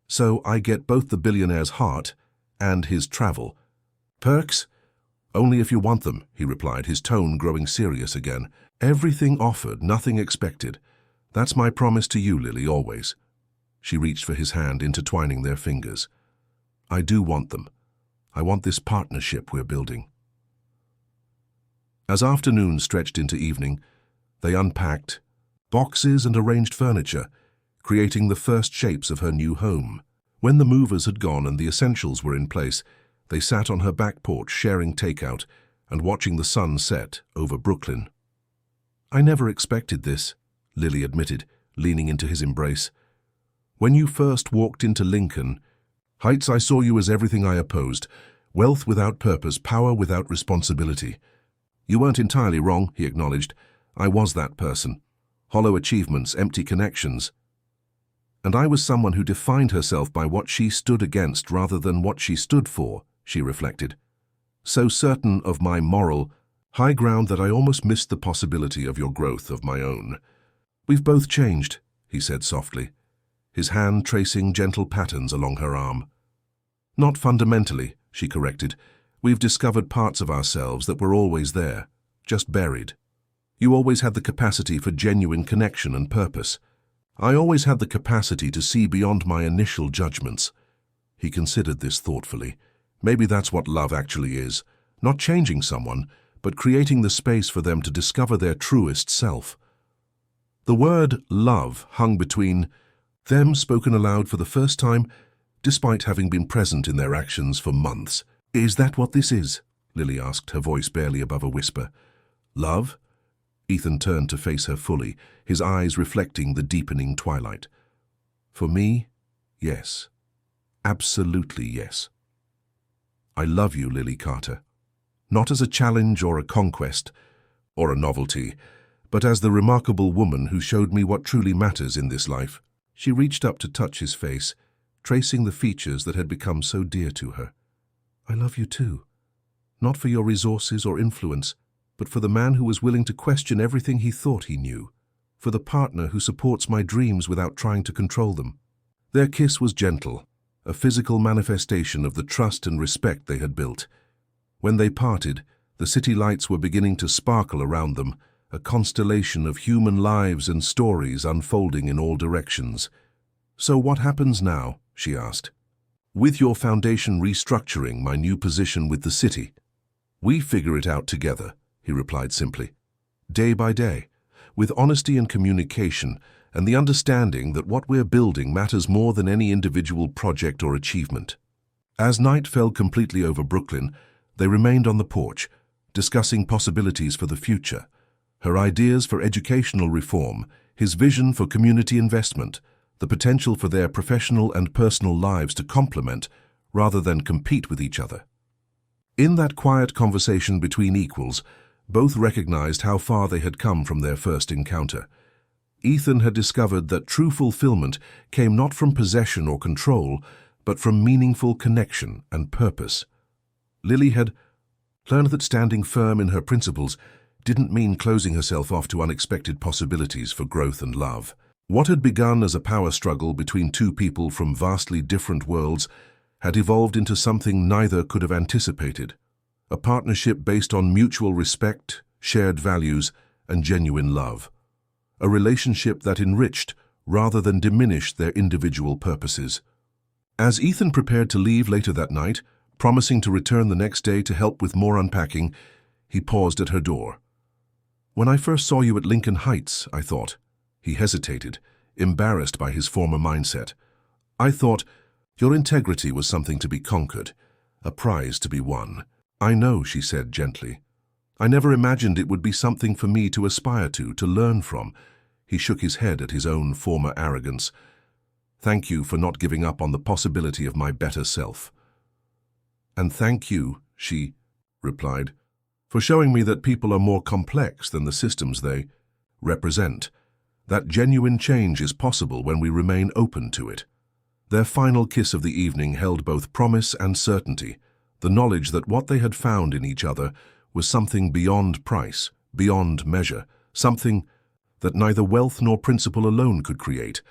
[SPEAKER 1] "So I get both the billionaire's heart and his travel. Perks? Only if you want them," he replied, his tone growing serious again. "Everything offered, nothing expected. That's my promise to you, Lily, always." She reached for his hand, intertwining their fingers. "I do want them. I want this partnership we're building." As afternoon stretched into evening, they unpacked boxes and arranged furniture, creating the first shapes of her new home. When the movers had gone and the essentials were in place, they sat on her back porch sharing takeout and watching the sun set over Brooklyn. "I never expected this," Lily admitted, leaning into his embrace. "When you first walked into Lincoln Heights, I saw you as everything I opposed. Wealth without purpose, power without responsibility." "You weren't entirely wrong," he acknowledged. "I was that person. Hollow achievements, empty connections. And I was someone who defined herself by what she stood against rather than what she stood for," she reflected. "So certain of my moral high ground that I almost missed the possibility of your growth of my own." "We've both changed," he said softly, his hand tracing gentle patterns along her arm. "Not fundamentally," she corrected. "We've discovered parts of ourselves that were always there, just buried. You always had the capacity for genuine connection and purpose. I always had the capacity to see beyond my initial judgments." He considered this thoughtfully. Maybe that's what love actually is, not changing someone, but creating the space for them to discover their truest self. The word love hung between them, spoken aloud for the first time, despite having been present in their actions for months. "Is that what this is?" Lily asked, her voice barely above a whisper. "Love?" Ethan turned to face her fully, his eyes reflecting the deepening twilight. "For me, yes. Absolutely yes. I love you, Lily Carter. not as a challenge or a conquest or a novelty, but as the remarkable woman who showed me what truly matters in this life. She reached up to touch his face, tracing the features that had become so dear to her. I love you too, not for your resources or influence, but for the man who was willing to question everything he thought he knew, for the partner who supports my dreams without trying to control them. Their kiss was gentle, a physical manifestation of the trust and respect they had built. When they parted, the city lights were beginning to sparkle around them, a constellation of human lives and stories unfolding in all directions. So what happens now? She asked. With your foundation restructuring my new position with the city. We figure it out together, he replied simply. Day by day, with honesty and communication, and the understanding that what we're building matters more than any individual project or achievement. As night fell completely over Brooklyn, they remained on the porch, discussing possibilities for the future, her ideas for educational reform, his vision for community investment, the potential for their professional and personal lives to complement rather than compete with each other. In that quiet conversation between equals, both recognized how far they had come from their first encounter. Ethan had discovered that true fulfillment came not from possession or control, but from meaningful connection and purpose. Lily had learned that standing firm in her principles didn't mean closing herself off to unexpected possibilities for growth and love. What had begun as a power struggle between two people from vastly different worlds had evolved into something neither could have anticipated, a partnership based on mutual respect, shared values, and genuine love. A relationship that enriched rather than diminished their individual purposes. As Ethan prepared to leave later that night, promising to return the next day to help with more unpacking, he paused at her door. When I first saw you at Lincoln Heights, I thought. He hesitated, embarrassed by his former mindset. I thought, your integrity was something to be conquered, a prize to be won. I know, she said gently. I never imagined it would be something for me to aspire to learn from. He shook his head at his own former arrogance. Thank you for not giving up on the possibility of my better self. And thank you, she replied, for showing me that people are more complex than the systems they represent. That genuine change is possible when we remain open to it. Their final kiss of the evening held both promise and certainty, the knowledge that what they had found in each other was something beyond price, beyond measure, something that neither wealth nor principle alone could create,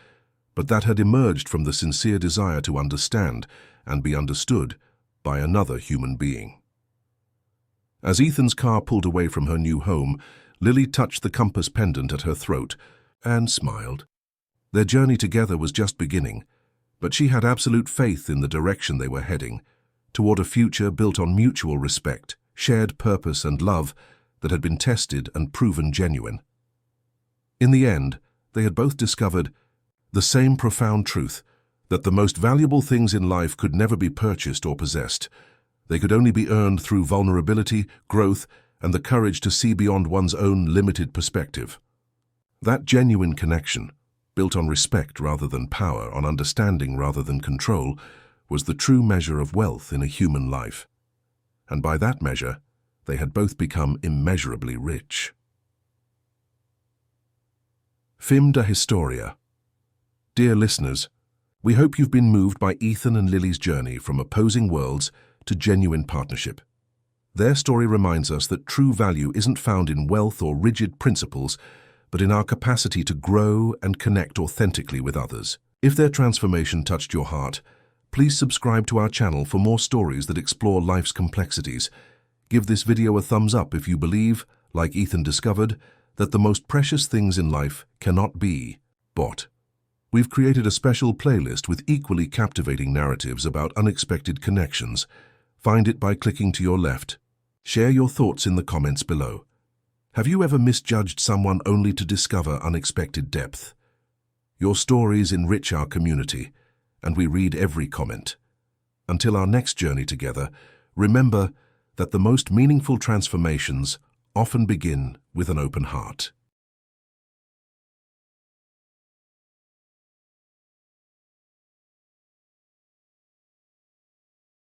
[SPEAKER 1] but that had emerged from the sincere desire to understand and be understood by another human being. As Ethan's car pulled away from her new home, Lily touched the compass pendant at her throat and smiled. Their journey together was just beginning, but she had absolute faith in the direction they were heading, toward a future built on mutual respect, shared purpose and love that had been tested and proven genuine. In the end, they had both discovered the same profound truth, that the most valuable things in life could never be purchased or possessed. They could only be earned through vulnerability, growth, and the courage to see beyond one's own limited perspective. That genuine connection, built on respect rather than power, on understanding rather than control, was the true measure of wealth in a human life. And by that measure, they had both become immeasurably rich. Fim de Historia. Dear listeners, we hope you've been moved by Ethan and Lily's journey from opposing worlds to genuine partnership. Their story reminds us that true value isn't found in wealth or rigid principles, but in our capacity to grow and connect authentically with others. If their transformation touched your heart, please subscribe to our channel for more stories that explore life's complexities. Give this video a thumbs up if you believe, like Ethan discovered, that the most precious things in life cannot be bought. We've created a special playlist with equally captivating narratives about unexpected connections. Find it by clicking to your left. Share your thoughts in the comments below. Have you ever misjudged someone only to discover unexpected depth? Your stories enrich our community, and we read every comment. Until our next journey together, remember that the most meaningful transformations often begin with an open heart.